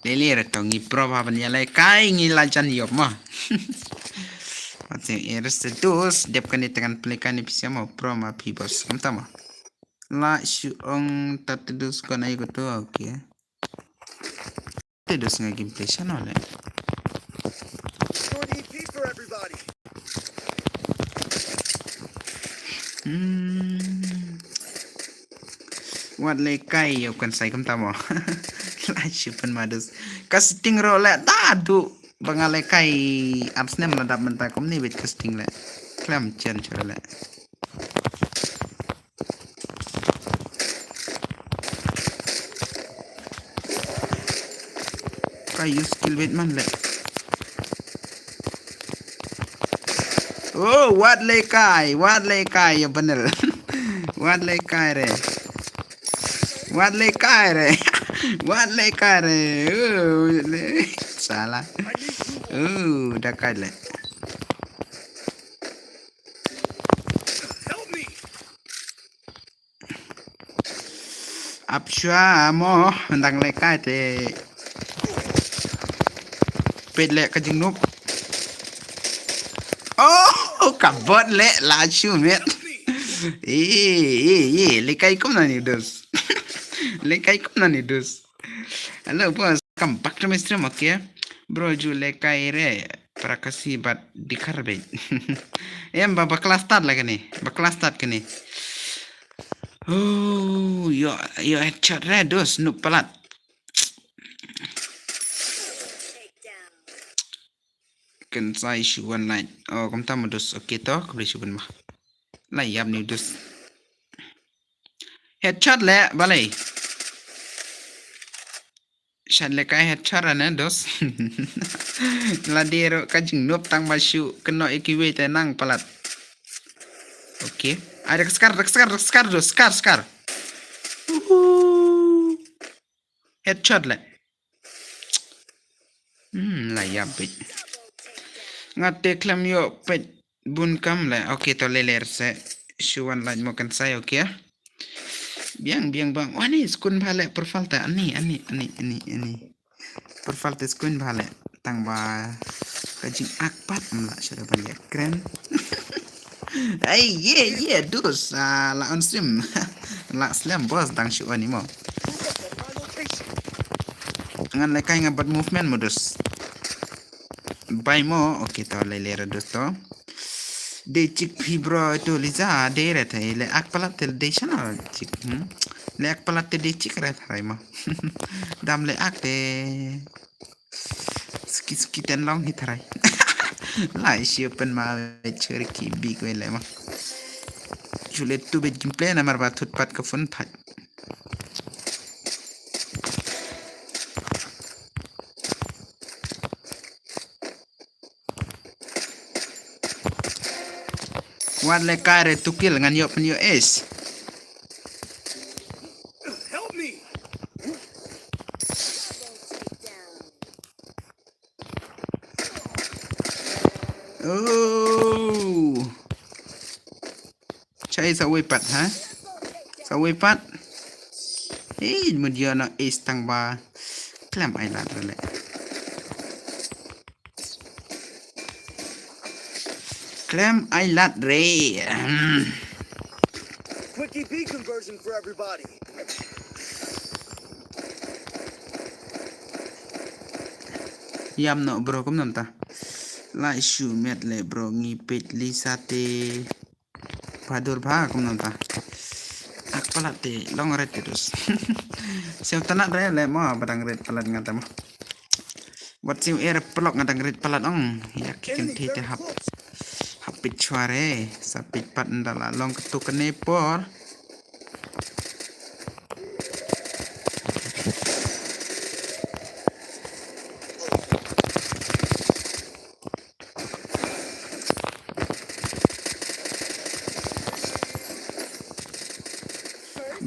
Lele retong ngi pro pa ban yalai kai ngi lajan yop mah. Pati eres terus dep kan dengan pelikan bisa mau pro ma pibos kam tama. La shu ong tatedus kon ai goto oke. Tedus nga gameplay siya no le. Short EP for everybody. Wat le kai yop kan sai kam tama. La shu pen madus. Casting ro le tadu. Bangale kai absnem ladap mentai kom ni bit casting le. Klam chen chura le. Kai use skill bit man le. Oh, what le kai ya bener. What le kai re. What le kai re. What le kai re. Oh, le. Salah. Dah kai le. Help me. Apsha mo ndang le kai te. Pet le ka jing nup. Oh, kabot le la chu met. Le kai kom na ni dos. Le kai kom na ni dos. Hello bos, come back to my stream okay? Bro ju le kai re para kasih bat dikarbe. Em ba kelas start lagi nih. Kelas start kini. Oh, yo headshot re dos nup pelat. Kan saya shuan lain. Oh, kamu tahu dos. Oke toh, kau boleh shuan mah. Lah yap nih dos. Headshot le, balai. Shot le kai headshot ana dos. Ladero kajing nup tang masuk kena ikiwe tenang pelat. Oke. Ada skar dos, skar. Headshot le. Lah yap bit. Ngate klam yo pet bun kam le. Oke to leler se. Shuan lain mau kan saya oke ya. Biang bang. Wah ni skun balik profile ta. Ani. Profile ta skun balik. Tang ba kajing akpat mla sudah balik keren. Hey yeah dus la on stream. La slam bos tang shu ani mo. Ngan lekai ngabat movement modus. Bay mo oke to lelera dus to. De chik fibro to liza de rete le akpalat tel de chana chik le akpalat de chik ret hai mo dam le ak de ski ten long hit hai la isi open ma cher ki big we le mo jule tu be gameplay na mar ba thut pat ka fun thai Wan le kare tukil ngan yo pen yo es. Help me. Oh. Chai sa we pat ha? Sa we pat. Mun dia na es tang ba. Klam ai lat le. Klam ai lat re. Quick EP conversion for everybody. Yam no bro kum nam ta. La issue met le bro ngipit li sate. Padur bha kum nam ta. Ak palat te long red terus. Siap tanak re le mo badang red palat ngata mo. Wat siu air pelok ngadang red palat ong. Ya kiken ti te hap. Hapit suare sapit pat ndala long ketuk kenepor.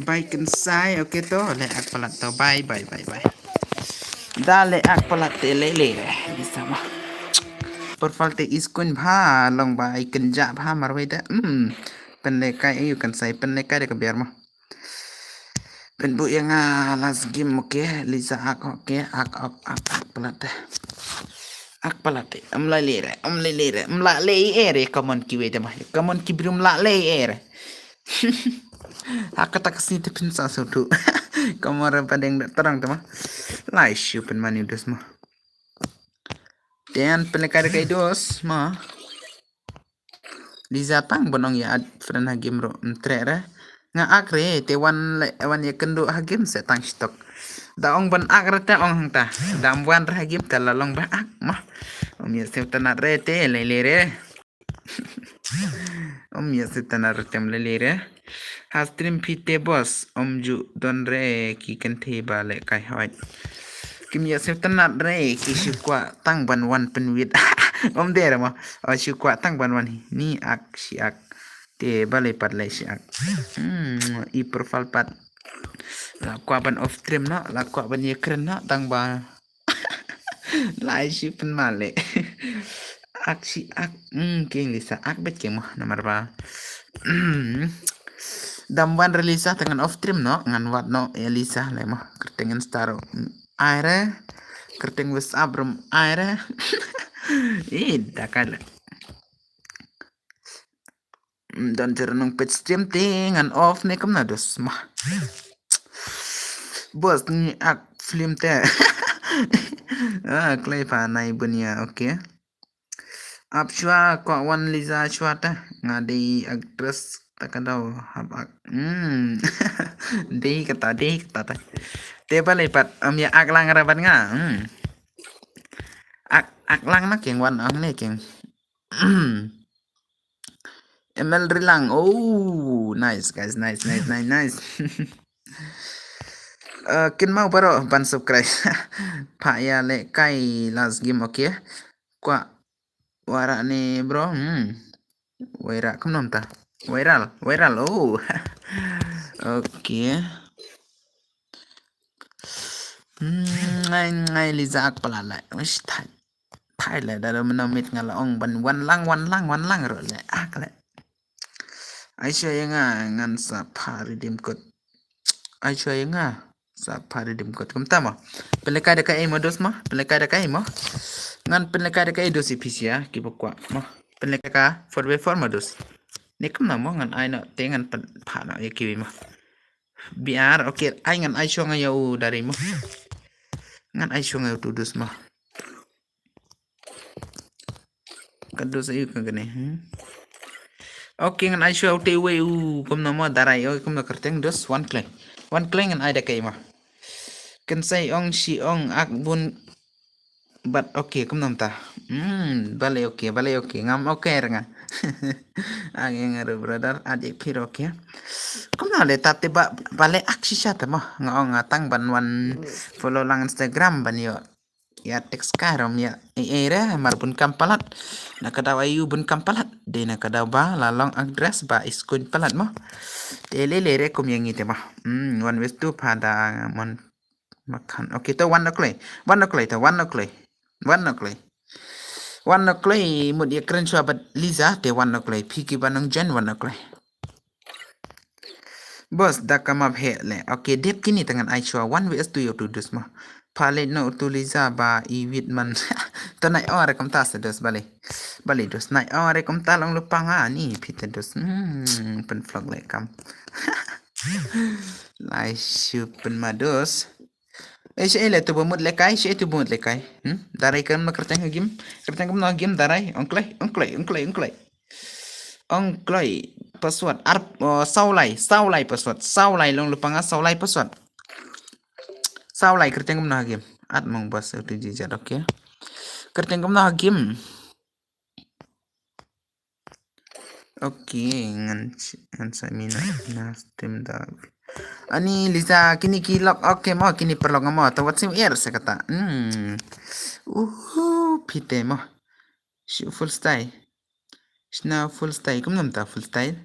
Baik sai oke to le ak palat to bye. Dale ak palat te lele bisa mah. Perfalte iskun bha long ba ikan ja bha marweda pen le kai ayu kan sai pen le kai de ka biar mah. เป็นbu yang last game okey Lisa ak okey ak pelat dah ak pelat am la le ere common ki we dah common ki brum la le ere ak tak si te pin sa so tu kamar padeng terang tu mah lai shu pen mani dus mah dan penekar kai dos mah Liza tang bonong ya friend ha game ro entre ra nga akre te wan ya kendo ha game se tang stok da ong ban ak rata ong ta dam wan ra game ta lalong ba ak mah om ya se tanat re te le re om ya se tanat tem le re ha stream pite boss om ju don re ki kan the ba le kai hoit kim ya se tanat re ki shu kwa tang ban wan pen wit om der ma shu kwa tang ban wan ni ak si ak te balai pat lai si ak I profile pat la kwa ban off stream no la kwa ban ye kren no tang ba lai si pen male ak si ak king Lisa ak bet ke mo nomor ba damban relisa dengan off stream no ngan wat no ya Lisa le mo kertengan staro aire kerteng wes abrum aire dakal dan terenung pet stream dengan off ne kam na dos mah bos ni ak film te klay pa nai bunya okay ap shwa ko wan Lisa shwa ta ngadi actress takadaw habak dei kata ta te balai pat ya ak lang rabat nga ak lang na keng wan ang ne keng ML Rilang. Oh, nice guys, nice. Kin mau baro ban subscribe. Pak ya le kai last game okay. Kwa wara ni bro. Waira kum nom ta. Viral. Oh. Okay. Ngai Liza ak palala. Wish thai le da menamit ngala ong ban wan lang ro le ak le. Aisyah yang ngan sa paridim kot Aisyah yang sa paridim kot kumtama peleka dekat ai modus mah peleka dekat ai mah ngan peleka dekat ai dosi pisia ki pokwa mah peleka 4v4 modus ni kum namo ngan ai no tengan pa no ya ki mah biar okey ai ngan Aisyah ngayau dari mah ngan Aisyah ngayau tudus mah kadus ayu kan gane Okay, ngan Aisyah uti we kum nama darai kum na kerteng dos one clay ngan ai da kai ma kan sai ong si ong ak bun but okay kum nam ta bale okay ngam okay nga ang yang brother adik pir okay kum na le tate ba bale ak si sha ta ma nga ong tang ban wan follow lang Instagram ban yo ya teks karom ya era mar bun kampalat nakadaw ayu bun kampalat de nakadaw ba lalong address ba iskun palat mo tele lere kum yang ite mah one with two pada mon makan okay to one o'clock mud ya keren sahabat Liza te one o'clock piki banang jen one o'clock bos dakama le okay dep kini tangan Aisyah one with two yo tudus mah palet no tuliza ba iwit man to nai ore kom ta sedos bale dos nai ore kom ta long lupang ni pita dos pen vlog le kam lai pen mados siya ile tu bumut le kai darai kan makerteng game no game darai ongklai password saulai password saulai long lupang saulai password saulai kerteng kum na game at mong bas tu jijat okay kerteng kum na game okay ngan sa mina na stream da ani Liza kini kilok okay mo kini perlong mo to what sim air sa kata pite mo full style sna full style kum nam ta full style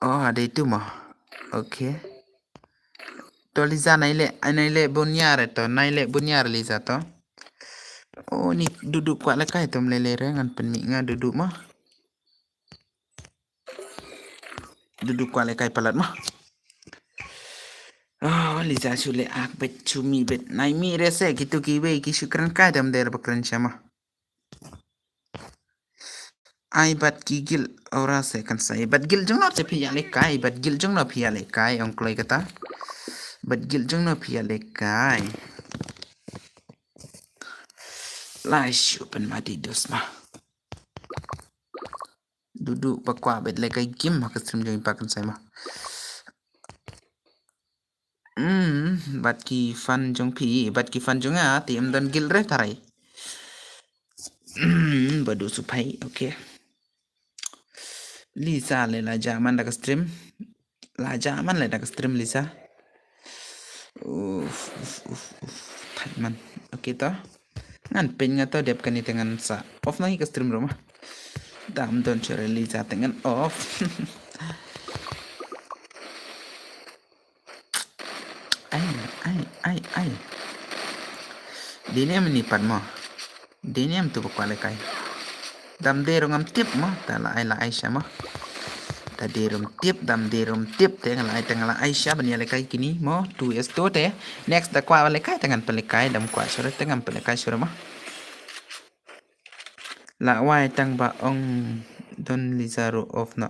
oh ada itu mo okay to Liza naile bunyar to naile bunyar Liza to oh ni duduk kuat lekai to melelere ngan penmi nga duduk mah duduk kuala kai palat mah. Oh, Liza Shule ak bet chumi bet naimi rese gitu kiwe kisukran kai dam der bakran syama. Ai bat gigil ora se kan sai bat gil jong te pia le kai bat gil jong no pia le kai ong kloi kata. Bat gil jong no pia le kai. Lai shu pen mati dos mah. Duduk bakwa bet le kai kim mak stream jong ipakan sai mah. Bat ki fan jong pi bat ki fan jong a tim dan gil re tarai. Badu supai okay. Lisa le la jaman dak stream. La jaman le dak stream Lisa. Man. Okay to. Ngan pin nga to dep kan dengan sa. Off lagi ke stream rumah. Dam don chere Lisa dengan off. Ai. Dini menipat mo. Dini am tu pakwale kai. Dam derong am tip mo. Tala ai la Aisyah mo. Ta derum tip dam derum tip tengah la Aisyah bani le kai kini mo 2s to te. Next da kwa le kai tangan pele kai dam kwa sore tangan pele kai sore mo. La wai tang ba ong don Lizaro off no.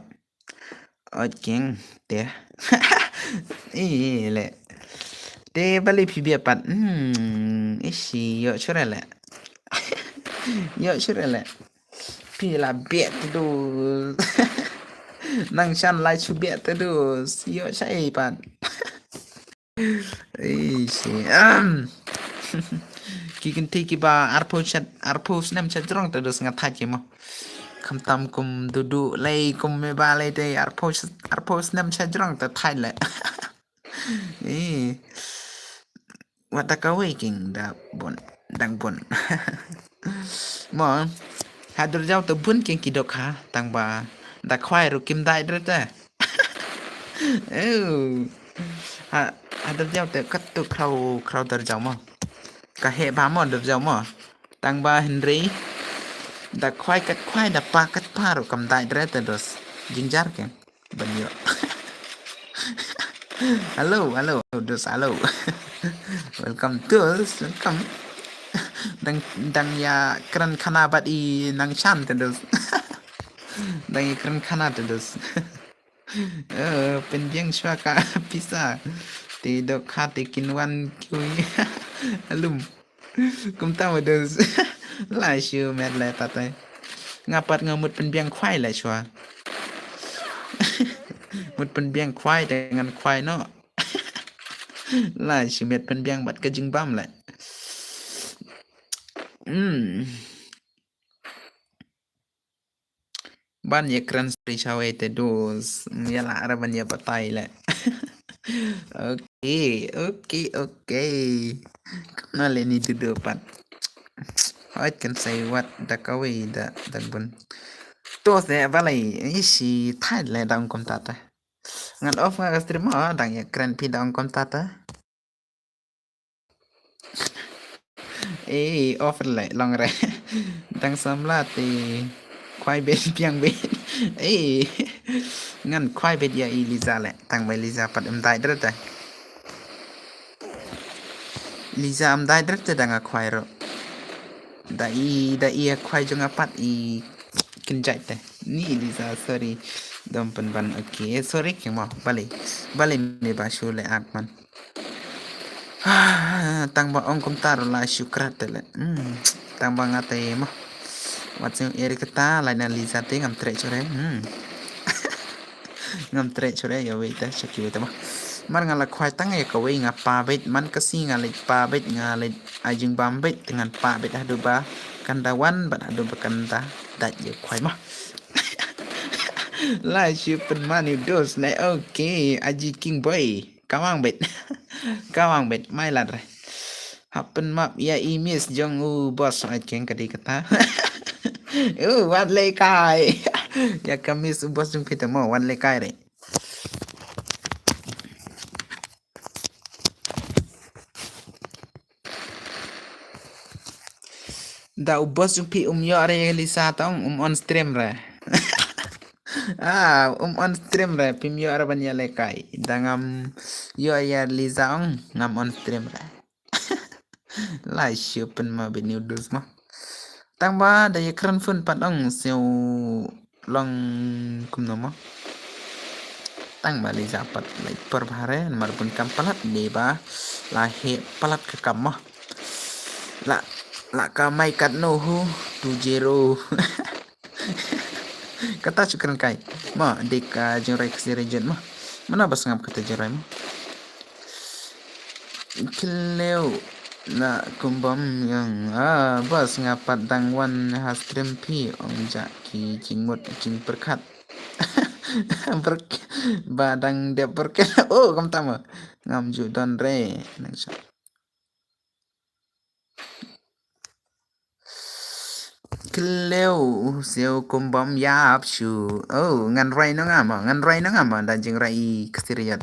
Ojeng te. Le. Te bali pibia pat. Isi yo sore le. Yo sore le. Pi la bet tu. Nang chan lai chu bet tu. Yo sai pat. Isi. Kikin tiki ba arpo snam chat drong terus ngatai mo. Kam tam kum duduk lay kum me ba lay te arpo snam chat drong ter thai le. Wat ta ka waking da bon dang bon. Mo hadur jau to bun king kidok ha tang ba da khwai ru kim dai dre ta. Hadur jau te kat tu krau dar jau mo. Ka he ba mo dar jau mo. Tang ba Henry da khwai kat khwai da pa kat pa ru kam dai dre ta dos jinjar ken banyo. Hello dos hello. Welcome welcome. Dang ya keren kana bat I nang chan terus. Dang ya keren kana terus. Penjeng suaka pisa. Tidak hati kinwan kui. Alum. Kum tahu terus. Lai siu met lai tatai. Ngapat ngamut penbiang kwai lai chua. Mut penbiang kwai dengan kwai no. Lai siu met penbiang bat kejing bam lai. Ban ya keren sri cawe te dos. Ya la ara ban ya patai le. Okay. Kena le ni duduk pat. I can say what da kawe da bun. To se balai isi thai le dang kom tata. Ngan off nga stream dang ya keren pi dang kom tata. Off le long re. Dang samla ti khoai bet piang bet. Ngan khoai bet ya Liza le. Tang bai Liza pat em dai dret dai. Liza am dai dret dang khoai ro. Da i khoai jong apat I kinjai te. Ni Liza sorry. Dom pen ban okay. Sorry king mo. Balik me ba shu le akman. Tang ba ong kom tar la syukrat le. Tang ba ngate mo. Wat sing eri kata la na Liza te ngam tre chore. Ngam tre chore ya we ta chaki we ta mo. Mar ngala khoai tang e ka we nga pa bet man ka si nga le pa bet nga le ajing bam bet dengan pa bet adu ba kandawan ban adu ba kanda dat ye khoai mo. La shu pen mani dos le okay aji king boy kawang bet. Kawang bet mai la re. Happen map ya imis jong boss ajeng kadi kata. Wan le kai. Ya kami subos jung kita mo wan le kai re. Da ubos jung pi yo re Lisa tong on stream re. On stream re pim yo araban ya lekai. Dangam yo ya lizaong ngam on stream re. Lai siupen ma be noodles ma. Tang ba da ya kran fun padong siu long kum no ma. Tang ba liza pat lai per bahare mar pun kam palat de ba la he palat ke kam ma. La kamai kat no hu 20 kata syukran kai ma dik jengrai kesirijan ma mana bas ngam kata jengrai ma kileu na kumbam yang bas ngapat dangwan hastrim pi onja ki jingmut jing perkat badang dia perkat oh kam tama ngam ju don re nang Keleu siu kumbam yap shu. Oh, ngan rai no ngama dan jeng rai kesiriat.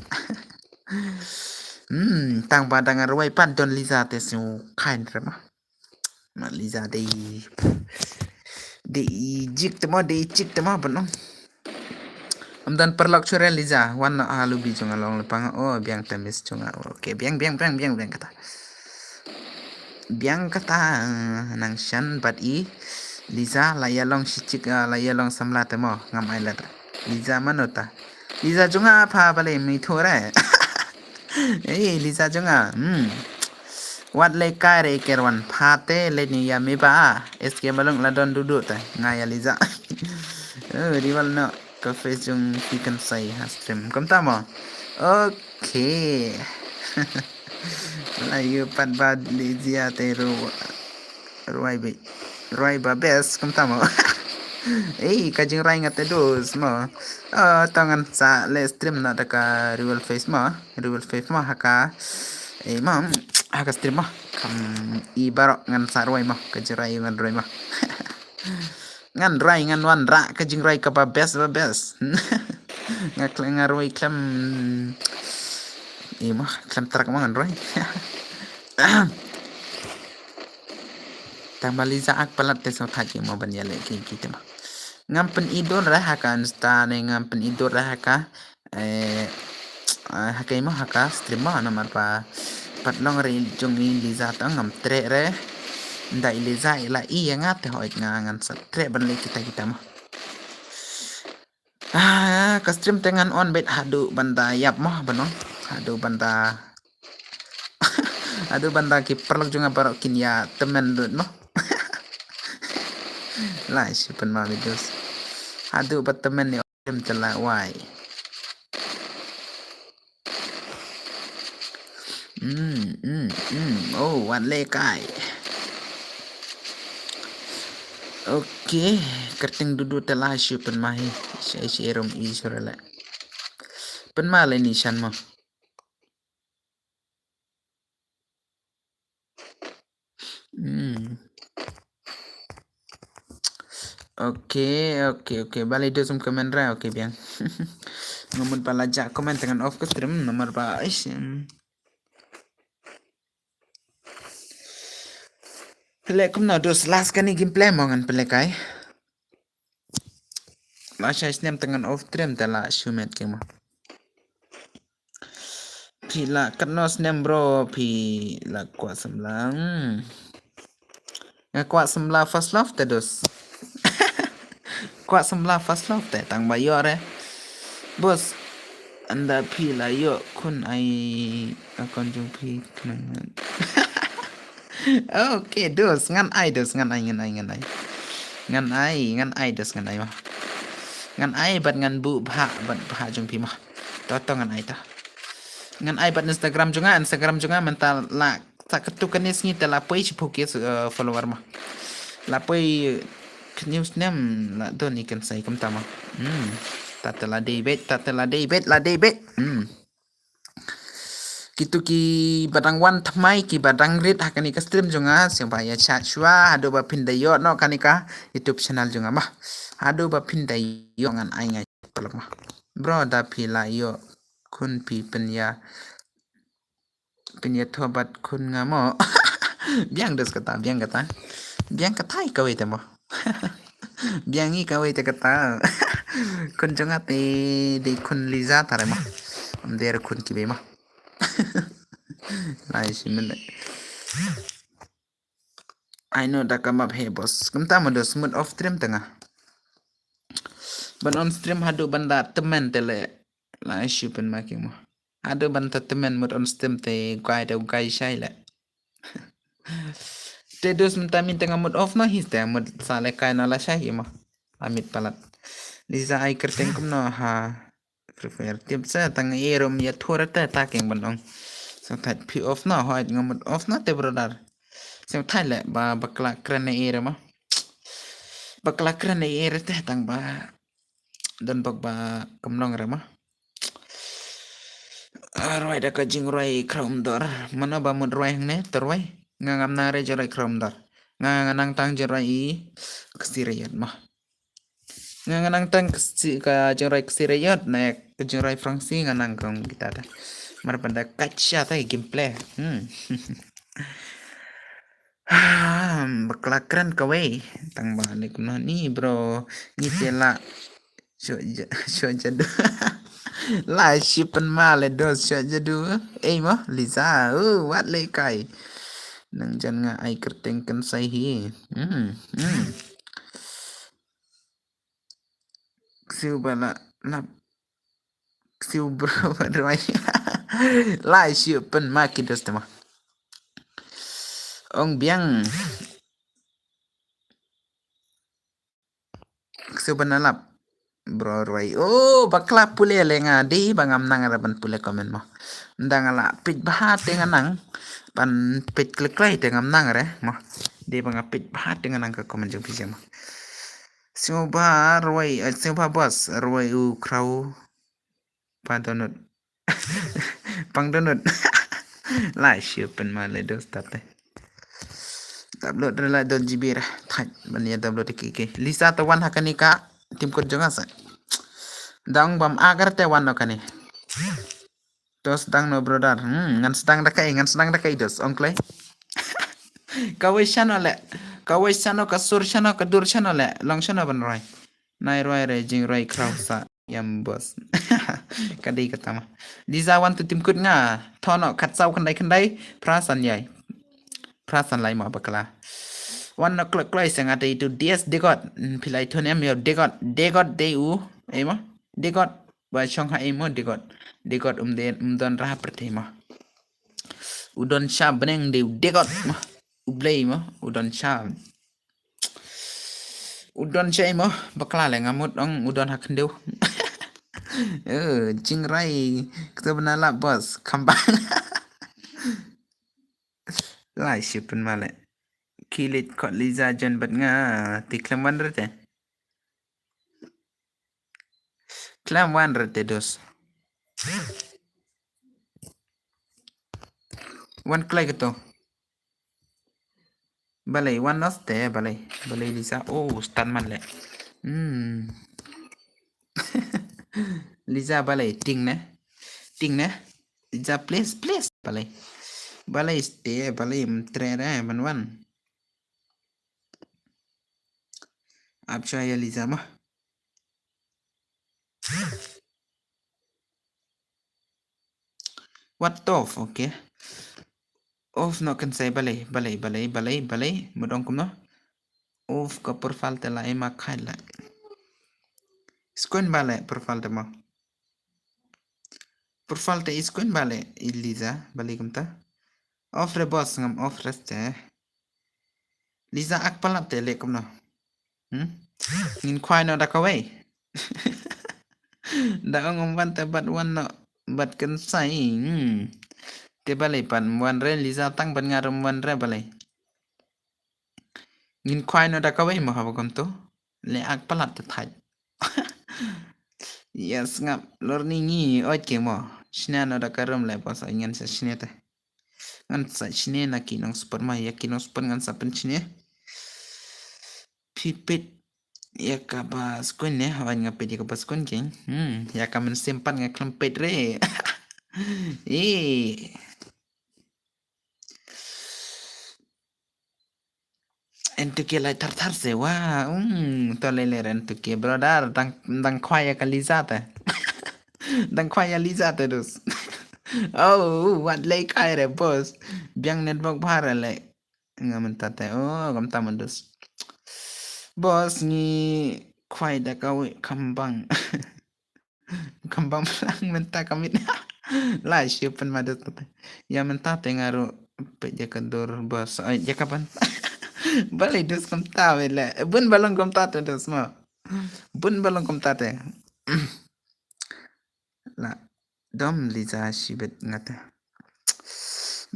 Tang padang rai pan don Liza te siu kain rema. Ma Liza de jik temo benong. Dan perlok cure Liza wan halu bi jonga long lepang. Oh, biang temis jonga. Oke, biang kata. Biang kata nang shan bat i Liza layalong sichik layalong samla temo ngam ailat Liza manota Liza junga apa bale mi thore Liza junga wat le kare kerwan phate le ni ya mi ba eske balong ladon duduk ta ngaya Liza rival no cafe jung chicken sai stream kom tamo okay layu pat bad Liza te Roy ba best kom tamo kajing rai ngate dos mo tangan sa le stream na daka real face ma haka mam haka stream ma kam ibaro ngan sa roy ma kajing rai ngan roy ma ngan rai ngan wan ra kajing rai ka ba best ngan roy klam klam trak ma ngan roy tambah Liza ak palat te so khaji mo ban yale ki kita ma ngampen idol ra haka ansta ne ngampen idol ra haka haka mo haka stream ma namar pa patlong re jong Liza ta ngam tre re ndai Liza ila i nga te hoit ngan sa tre ban le kita ma ka stream tengan on bet hadu banda yap mo banong hadu banda ki perlok junga barok kin ya temen dut mo lah siapa nama videos aduh berteman ni orang celak why oh wan lekai okay kerting duduk telah siapa mahi saya rom isurala penmal ini shan mo Okay. Balik dia sum komen ra. Okay, biang. Ngomong pala jak komen dengan off ke stream nomor ba. Pelek kum na dos last kani gameplay mo ngan pelek ay. Masya snem dengan off stream tala shumet ke mo. Pila kena snem bro pi la kuat semlang. Kuat semlah first love terus. Kuat semlah first love te tang bayo re bos anda pila yo kun ai akon jung pi kenangan okay dos ngan ai dos ngan ai bat ngan bu bha jung pi mah toto ngan ai ta ngan ai bat Instagram juga mental la tak ketukan ni sengi tela poi chipukis follower mah la poi news nem la don ikan sai kam tama tatela debet kitu ki badang wan thamai ki badang rit hakani ka stream junga siapa ya chat shua ado ba pindayo no kanika YouTube channel junga mah ado ba pindayo ngan ai ngai pelak mah bro da pila yo kun pi penya thobat kun ngamo biang kata kawai temo biangi kawai te kata kun jonga de kun liza tare ma der kun kibe ma lai shimin I know da kam up he boss kumta mo do smooth off stream tengah ban on stream hadu banda temen tele lai shipen making mo hadu banda temen mod on stream te guai shai le te dos minta min tengah mod off no his te mod sale kai na la shai mo amit palat Liza ai kerteng kum no ha prefer tiap sa tang erom ya thora ta ta keng banong so that pi off no ha ngamut off no te brother so thai le ba bakla krane era ma bakla krane era te tang ba don bak ba kamlong ra ma roi da ka jing roi krom dor mana ba mud roi ne terwai ngam na re joi krom dor ngang tang joi i ksirayat ma nganang tang ka jengrai ksirayot nek jengrai frangsi nganang kong kita ta mar panda kacha ta gameplay bakla keren kawe tang balik no ni bro ni tela sho jadu la shipen male dos sho jadu mo Liza wat le kai nang jan nga ai kerteng kan sai hi siêu bala lap siêu bro rồi lại siêu pen market customer ông biang siêu pen lap bro rồi oh bakla pule lenga di bangam nang raban pule komen mo ndang ala pit bahat dengan nang pan pit klik dengan nang re mo di bangam pit bahat dengan nang ke komen jeng pisang mo Siapa Roy, siapa bos Roy Crow Pantonut Pangdonut lah siapa malah dos tapi tablet rela don jibir thaj bania tablet kiki Lisa tawan hakani ka tim ko jonga sa dang bam agar te wan kani dos dang no brother ngan sedang dakai dos ongklai kawai shano kasur shano kadur shano le long shano ban roi nai roi re jing roi kraw sa yam bos kadai katama Liza want to tim kut nga thono khat sau khandai prasan yai prasan lai ma bakala one o'clock klai sanga dei to ds degot pilai thonem yo degot deu ema degot ba chong ha emo degot umdon ra pertema udon sha beneng deu degot ublay mo udon cha mo bakla le ngamut ong udon hakndeu jingrai ketebana la bos kambang lai sipen male kilit kot Liza jan bat nga tiklam wan rete klam wan rete dos wan klai keto balai wan nos te balai Liza oh stan man le Liza balai ting ne Liza please balai stay balai mtrere ban ab chaya Liza ma what off okay off no kan say balai mudong kum no off ka profile te la ema khaila screen balai profile te ma profile te screen balai Liza balai kum ta off re boss ngam off reste Liza ak palap te le kum no ngin khwai no da ka wei da ngom ban te bat wan no bat kan sai te balai pan wan re Liza tang ban ngaram wan re balai ngin khwai no da ka wei ma haba kom to le ak palap te thai yes ngap learning ni oi ke mo shna no da karam le pas ngan sa shne te ngan sa shne na ki nong super ma ya ki nong super ngan sa pen shne pipit ya ka ba skun ne hawan ngapit ya ka ba skun king ya ka men simpan nga klempet re Entuke lai tar se wa to le entuke brother dang khoya kalizata dang khoya lizata dos oh what lay kai re boss biang network phara le ngaman tate oh gam tamandos boss ni khoai da kawi kambang kambang lang menta kamit la sipan madat tate ya menta tengaro pe jakador boss ay jakapan balay dos kom tawe le bun balong kom tate dos mo bun balong kom tate la dom liza shibet ngata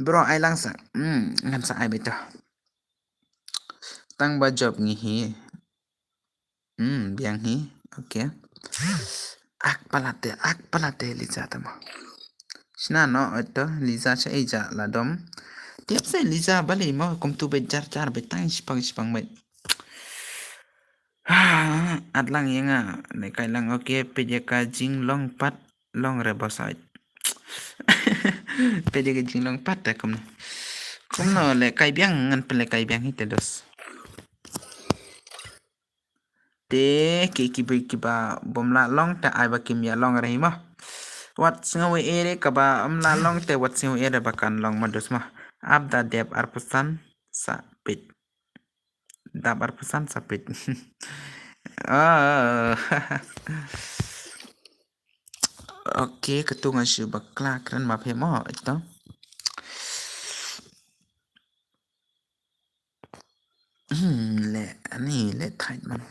bro ai lang sa ngam sa ai beto tang ba job ngi hi biang hi okay ak palate liza tamo sna no ito liza sa eja la dom tiap se liza balay mo kom tu be jar betang spang bet atlang yenga ne kai lang okay peje ka jing long pat long re bosait peje ka jing long pat ta kom no le kai biang ngan pele kai biang hite dos te ki ba bom la long ta ai ba kim ya long re ma wat singawe ere ka ba am la long te wat singawe ere ba kan long ma dos ma ab da dep ar pesan sa pit dap ar pesan sa pit Oke, ketungan si bakla keren ma phe mo ito. Le ani le thai man.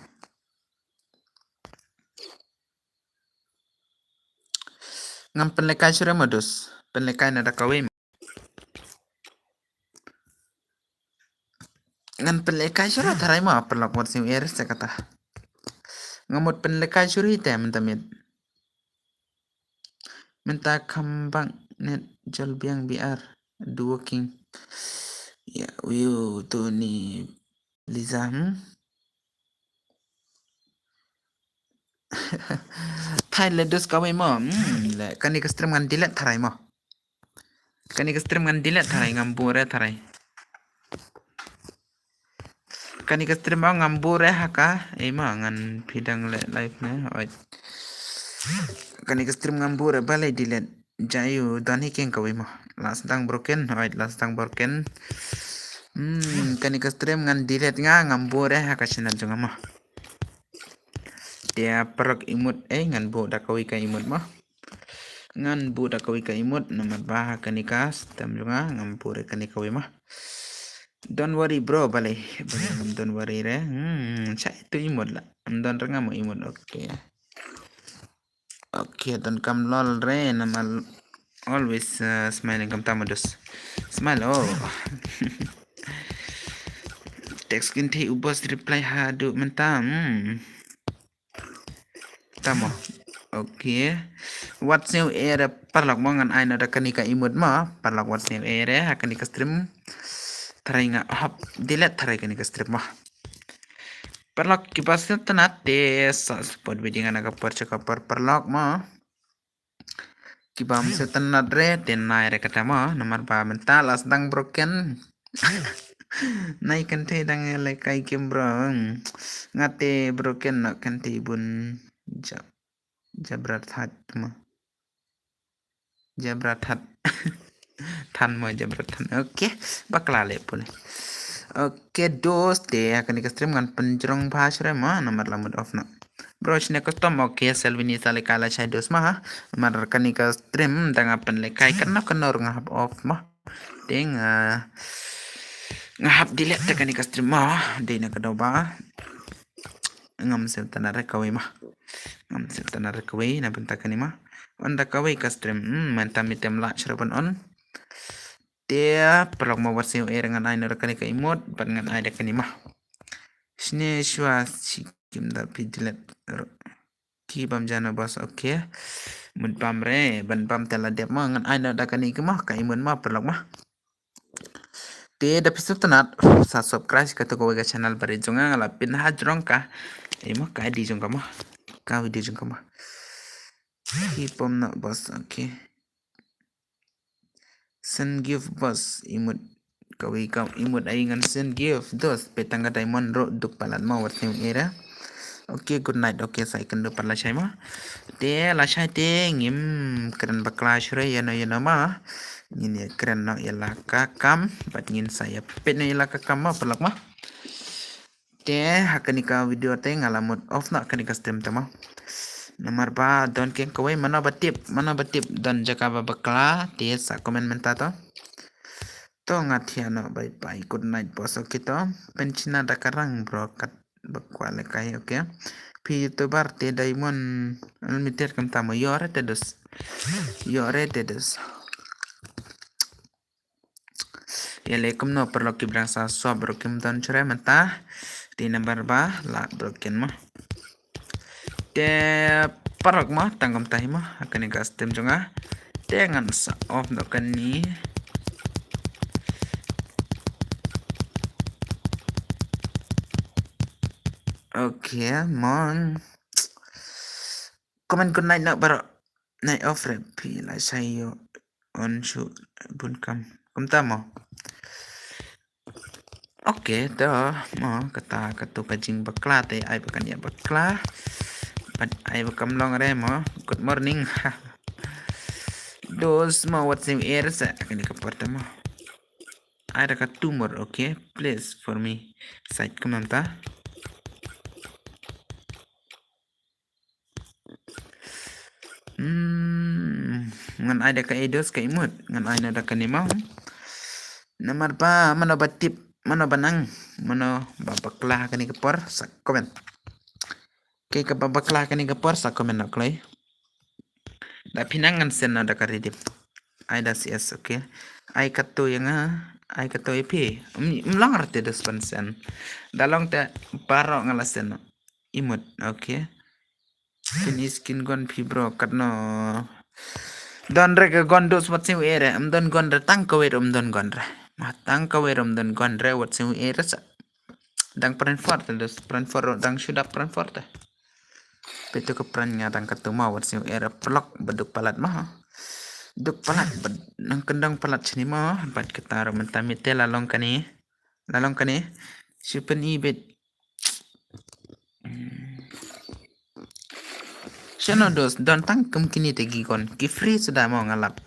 Ngam penlekai sure modus. Penlekai na dakawe. Ngan penlekai sure tarai mo perlak wat sim er sa kata. Ngamut penlekai sure ite mentamit. Menta kambang net jol biang biar duo king. Ya, wiu tu ni Liza Thai le dus kawe mo le kani ka stream ngan dilet tharai mo kani ka stream ngan dilet tharai ngambure tharai kani ka stream mo ngambure haka ema ngan phidang le live ne oi kani ka stream ngambure balai dilet jayu dani keng kawe mo last dang broken kani ka stream ngan dilet nga ngambure haka channel junga mo dia perok imut ngan bo da kawi ka imut mo ngan bu da kawi ka imut namat bah kanikas tam junga ngam pure kanikawi mah don't worry bro balai don't worry re cha itu imut la don renga mo imut okay don kam lol re namal always smiling kam tamados smile oh text kinti ubos reply hadu mentam tamo okay what's new era parlak mo ngan ay na da kanika imut mo parlak what's new era kanika stream taray nga hap dilet taray kanika stream mo parlak kipasin tanate sa spot video nga nagapurcha ka parlak mo kibam sa tanad re tenay re kata mo namar ba mentalas dang broken nai kante dang like kay kim bro ngate broken na kante bun jabrat hat mo jabrat hat tan mo jabrat tan okay bakla le pule okay dos de akan ka stream ngan penjrong phasre ma nomor lamut off na bro chne custom okay selvini sale kala chai dos ma mar kan ka stream dang apan le kai kan kanor ngap off ma ding ngap dilet ta kan ka stream ma de na ka do ba ngam se tanare kawe ma ngam se tanare kawe na benta kan ma on da kawe ka stream mantam item la shraban on dia perlu mau buat SEO dengan ai nora kani ka imut ban ngan ai da kani ma shne shwa si kim da pidilet ki bam jana bas okay mun pam re ban pam tela dep ma ngan ai da kani ka ma ka imun ma perlu ma te da pisu tanat sa subscribe ka to ko ga channel bare jonga ngala pin ha jrong ka imo ka di jong ka ma ka video jong ka ma ki pom na bas okay send give bus imut kawi kau imut ai ngan sen give dos petang ka diamond ro duk palat mau wat sem era. Okay, good night. Okay, saya akan dapat lah saya mah. Te lah saya te ngim keren bakla shure ya ma. Ini keren no ya lah kakam. Bat ngin saya pet no ya lah kakam mah pelak mah. Te akan ika video te ngalamut off nak akan ika stream te mah. Nomor ba don ke kowe mana batip don jaka bakla te sa komen menta to. To ngatiano bye bye good night bos kita pencina dakarang bro kat bakwale kai okay pi youtuber te diamond unlimited kam tamo yore tedos ya lekum no perlu kibrang sa so bro kim don chere menta di number ba la broken mah te parok mah tanggam tahi mah akan gas tem jonga dengan sa off no kan ni okay mon comment good night nak baro night off rep lah saya on shoot bun kam tamo okay dah mo kata kajing bakla te ai bakan ya bakla but ai bakam long re mo good morning dos mo what's in air sa akan kaport mo ada ka tumor okay please for me site komanta ngan ada ka edos ka imut ngan ai ada ka nimau nomor pa mano batip mano banang mano babaklah kani kapor sa komen ke ka babaklah kani kapor sa komen nak lay da pinangan sen ada ka redip ai da cs okay ai kato yang ai kato ep mlang arte dos pansen dalong te paro ngalasen imut okay kini skin gon fibro karno don re ke gondos wat siu ere don gondre tang ko werom don gondre matang ko werom don gondre wat siu ere sa dang pran forte dos pran for dang sudah pran forte petu ke pran nya dang ketuma wat siu ere plok beduk palat mah duk palat nang kendang palat sini mah bat ketaro mentamite lalong kani super ibet Chano dos don tang kini tegi kon ki free sudah mau ngalap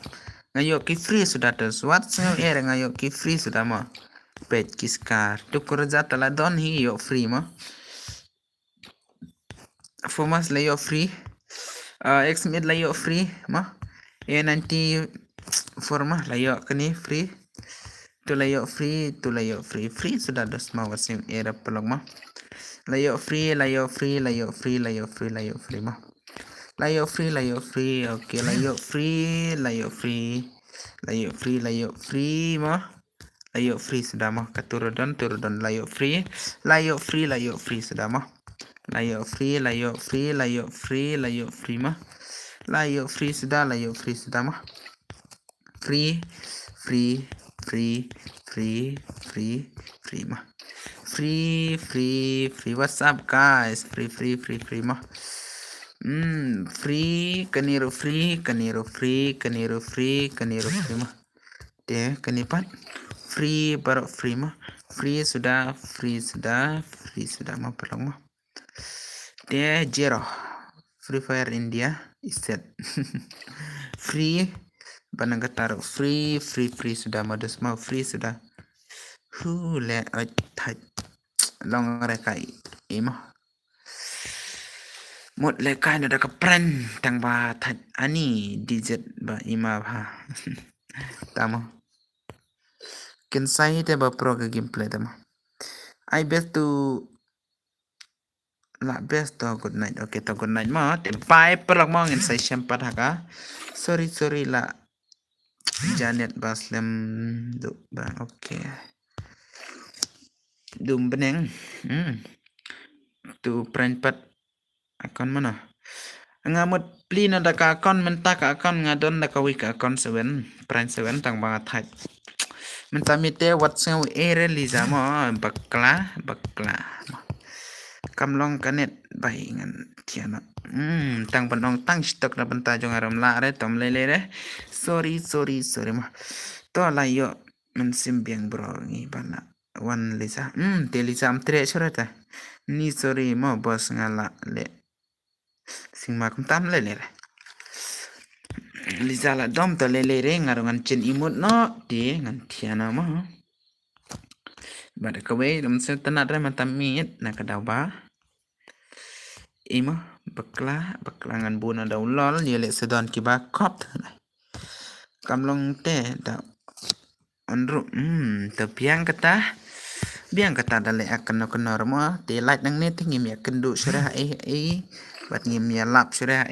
ngayo ki free sudah dos what sing ere ngayo ki free sudah mau pet kiskar tukur jata la don hi yo free mo formas la yo free x mid la yo free mo e90 forma la yo kini free tu la yo free free sudah dos mau sing ere pelong mo la yo free mo Layo free, okay, layo free mah. Layo free sudah mah turun don layo free sudah mah. Layo free mah. Layo free sudah mah. Free mah. Free, what's up guys? Free mah. Free kaniro free mah deh kanipan free baru free mah free sudah mah pelong mah deh zero Free Fire India iset free banang taruh free sudah modus mau free sudah le long rekai imah một lệ cái nó đã có brand tang ba thật ani digit ba ima ba tamo can say te ba pro cái gameplay tamo I best to la best to good night okay to good night ma te pai pelak mo ngin say sempat haka sorry la Janet Baslem du bang okay dum beneng tu brand pat akon mana ngamut pli na daka akon menta ka akon ngadon daka wik akon 7 prime 7 tang banget type menta mite wat seu ere liza mo bakla kamlong kanet baingan tiana tang penong tang stok na benta jong aram la re tom lele re sorry mah to la yo มันซิมเบียงบรองี้ปะนะวันลิซ่าเตลิซ่าเตะชดแต่นี่ sorry มอบอสงาละเละสิงมาคุมตามเลยเลยลิซ่าละดอมตัวเละเลยงานงันเจนอิมุดเนาะเดีงันเทียนะมั้งบัดก็เว้ยดมเซตนัดเรมันตามีดนักดาวบ้าbakla ngan buna daw lol yele sedon kiba kop kamlong te da onru te biang kata dale akan no kenor mo te light nang ne tingim ya kendu surah bat ngim ya lap surah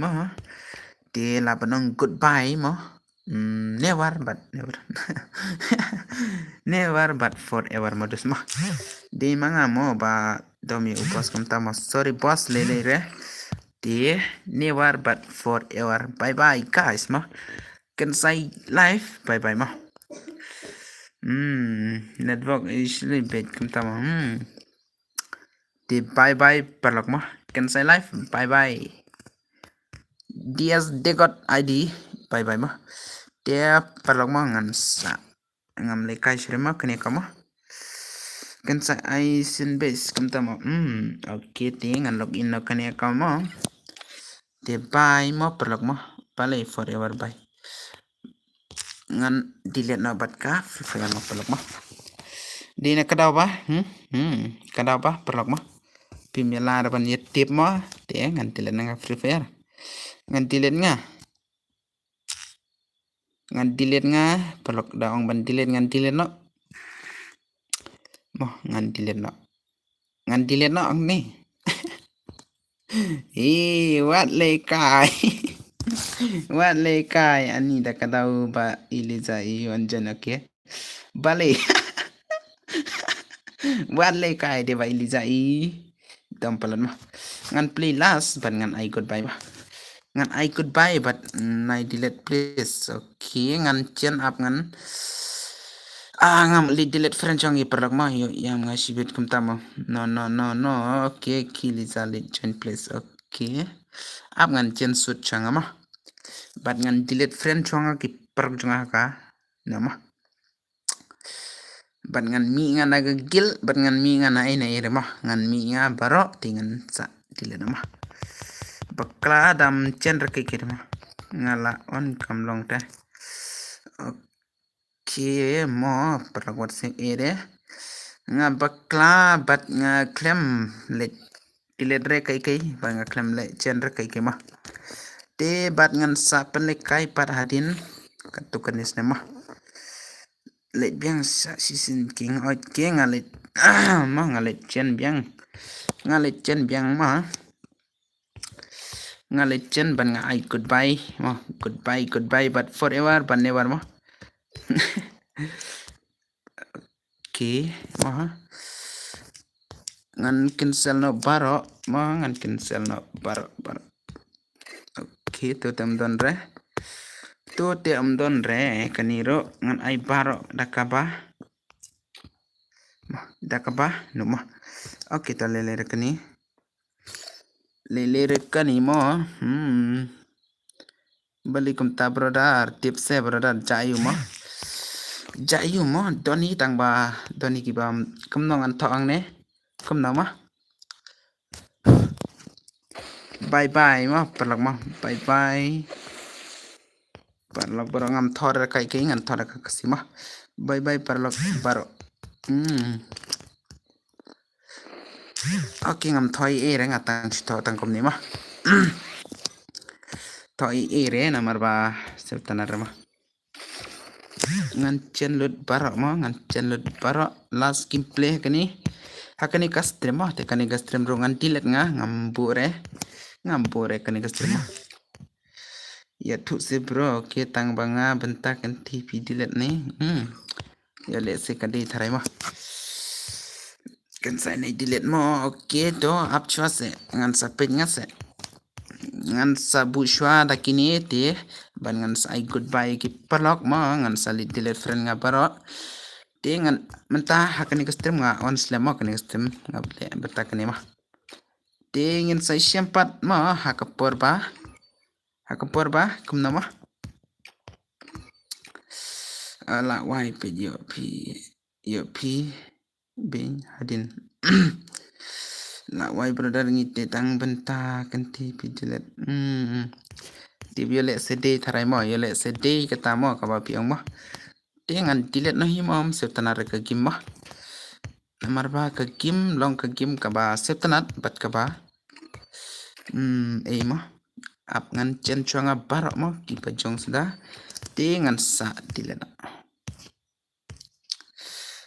mo te lap nong goodbye mo never never but forever modus mo di manga mo ba domi upos kamta mo sorry boss lele re di never but forever bye bye guys mo can say life bye bye mo network usually bad kamta mo di bye bye perlok mo can say life bye bye dias degot id bye bye mo dia perlok mo ngan sa ngam le kai shre mo kene kamo kan sa ai sin base kamta mo okay ti ngan login no kane kamo de bye mo perlok mo pale forever bye ngan delete no bat ka free mo perlok mo di na kadaw ba kadaw ba perlok mo pimela ra ban yet tip mo te ngan delete nga free fire ngan delete nga perlok daong ban delete ngan delete no mo ngan delete no ang ni what le kai ani da kadaw ba iliza anjan okay bale what le kai de ba iliza tampalan mo ngan play last ban ngan I goodbye ba ngan I goodbye but nai delete please okay ngan chen up ngan ngam li delete friend chong iperlak ma yo yang ngasibit kum tamo no okay kill is a join place okay up ngan chen sut chang ma but ngan delete friend chong ki perk chong ka nama but ngan mi ngan aga gil but ngan mi ngan ai na ire ma ngan mi nga baro tingan sa delete ma bakla dam chen ra ke ma ngala on kam long ta okay mo perlak sing ere nga bakla bat nga klem le delete re kai ba nga klem le chen re kai ma te bat ngan sa pen le kai par hadin katukan is ma le biang sa season king oi ke nga le ma nga le chen biang ma nga le chen ban nga I goodbye mo goodbye but forever but never mo okay mo ngan cancel no baro mo ngan cancel no baro okay to tem don re kaniro ngan ai baro dakaba no mo okay to lele kani mo balikum ta brother tips brother jayu mo doni ki ba kamnong an thong ne kamna ma bye bye mo perlak mo bye perlak baro ngam thor kai ngan thor ka kasima bye perlak baro okay ngam thoi re ngatang thoi tang kom ni ma thoi re namar ba septanar ma ngan chen lut baro last game play kani hakani ka stream te kani ka stream ro ngan delete nga ngambure kani ka stream ya tu se bro ke tang banga bentak kan tv delete ni ya le se kadi tharai ma kan sai nei delete mo okay to up chwa se ngan sa pet nga se ngan sa bu shwa da kini te ban ngan sa I goodbye ki perlok mo ngan sa li delete friend nga baro te ngan menta hakani ka stream nga on slam mo kani stream nga bentak ni ma te ngin sa syempat mo hakapor ba kumna ma la wai pe yo pi bing hadin la wai brother ngite tang benta kanti pi dilet di violet sede tharai mo violet sede kata mo ka ba piang mo dengan dilet no himom septanar ka gim mo namar ba ka gim long ka gim ka ba septanat bat ka ba mo ap ngan chen chuanga barok mo ki pa jong sudah dengan sa dilet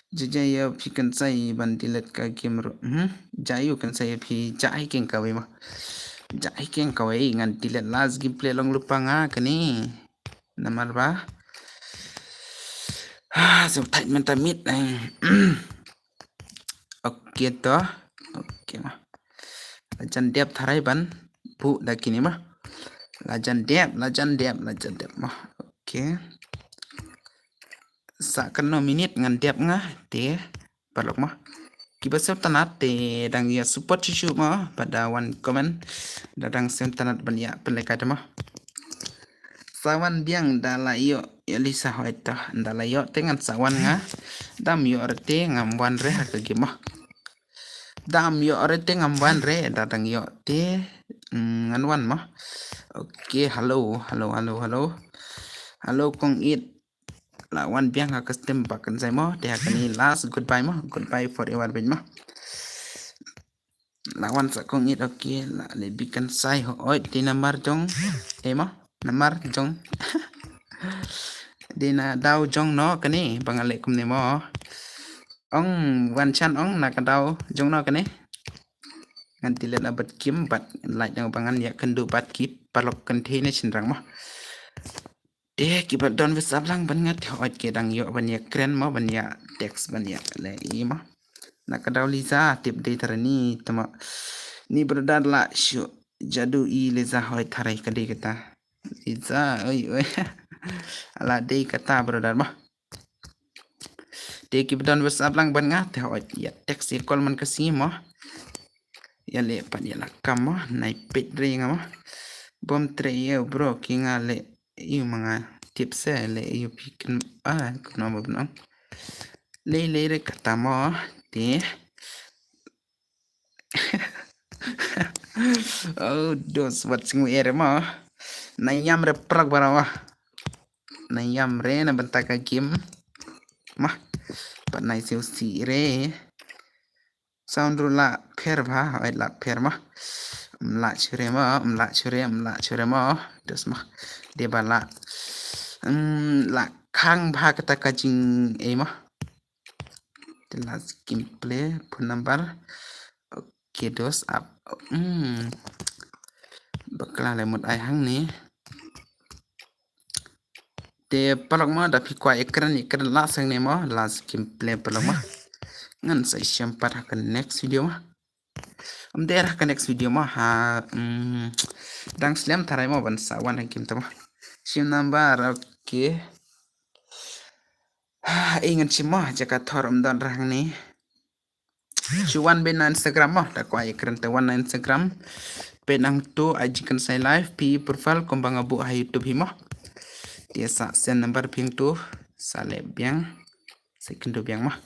Jaya phi kan sai ban dilet ka gim ro jayu kan sai phi jai keng ka mo jai keng ka ngan dilet las gim play long lupa nga kani namar ba so tight menta mit oke to oke mah lajan dep tharai ban bu da kini mah lajan dep mah oke sa kan no minit ngan dep nga te palok mah kiba sem tanat te dang ya support chu mah pada one comment dadang sem tanat ban ya peleka mah sawan biang dala yo lisa hoita dala yo tengan sawan nga dam yo arte ngam wan re ha ke mah dam yo arte ngam wan re dadang yo te ngan wan mah oke halo kong it lawan biang ha custom bakan sai mo te hakani last goodbye forever ben mah lawan sa kong it oke la le bikan sai ho oi ti namar jong mah namar jong dina daw jong no kani bangale kum ne mo ong wan chan ong nak daw jong no kani ngan tilet abat kim bat lai jang bangan ya kendu bat kip palok kan the ne chinrang mah kibat don wis ablang ban ngat hot ke dang yo ban ya kren mo ban ya text ban ya le mah nak daw liza tip de tarani tama ni brodar la shu jadu liza hoy tharai kadi kata liza oi ala de kata brodar mah de kibat wis ablang ban ngat hot ya text call man kasi mo ya le pan ya lakam mo nai pit ring mo bom tre yo bro kinga le mga tips le yo pikin kuno mo bno le re kata mo te oh dos watching we ere mo na yam re prak bara wa na yam re na banta ka game mah pa nai siu si re sound ru la pher ba ai la pher mah la chure mo dos mah de bala la khang bha kata ka jing mah the last gameplay phone number oke dos up bakla le mut ai hang ni te palok ma da phi kwa ekran la sang ne mo last gameplay palok ma ngan sai sempat akan next video mah daerah ke next video mah dang slam tarai mo ban sawan hakim tama sim number oke ingat cima jaka thorum dan rang ni cuan ben Instagram mah tak kwa ekran te wan Instagram penang tu ajikan sai live pi profile kombang abu ha YouTube himo dia sa sen number ping tu sale biang second tu biang mah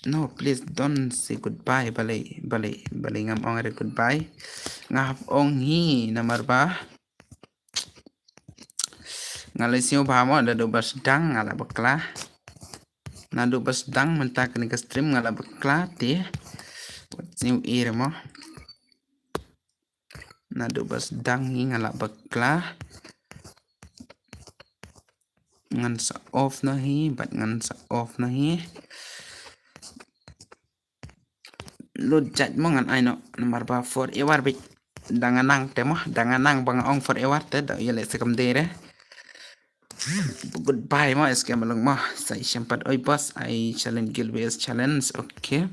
no please don't say goodbye balai ngam ong ada goodbye ngap ong hi namar ba ngalai siu ba mo ada do bas dang ngala bakla na do bas dang mentak ni ke stream ngala bakla te siu ir mo na do bas dang hi ngala bakla ngan sa off na hi bat ngan sa off na hi lo jat mo ngan aino nomor ba forever bit danganang temo danganang bang ong forever te da yele sekam dere goodbye mo es kemalong mo sai sempat oi boss ai challenge gilbes challenge okay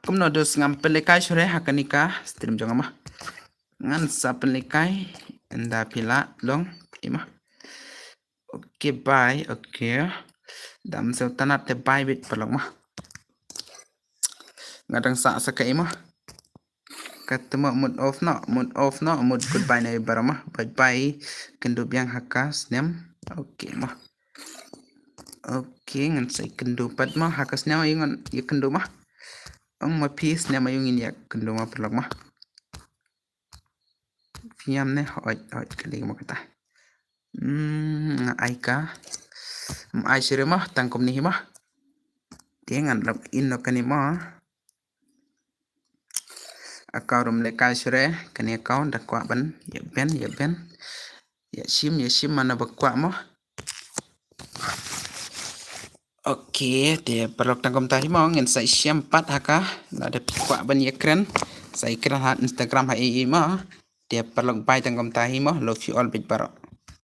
kum no dos ngam pelekai sore hakanika stream jonga ma ngan sa pelekai enda pila long ima okay bye okay dam so tanat te bye bit palong ma ngadang sa kai mah katema mood off no mood goodbye na barama bye bye kendo biang hakas nem Oke mah. Oke ngan sai kendo pat mah hakas nama yung ya kendo mah. Ang mapis nama yung ini ya kendo mah perlok mah. Fiam ne hoi kali mo kata. Ai ka. Ai sire mah tangkom ni mah. Dia ngan lap in no kani mah. Akau rum le kai sire kani akau dak kwa ban ya ben. Ya sim mana bakwa mah. Oke, dia perlok tangkom tahi mau ngen sai siam pat haka ada pikwa ban ya keren. Sai keren ha Instagram ha mah. Dia perlok bai tangkom tahi mah love you all big barok.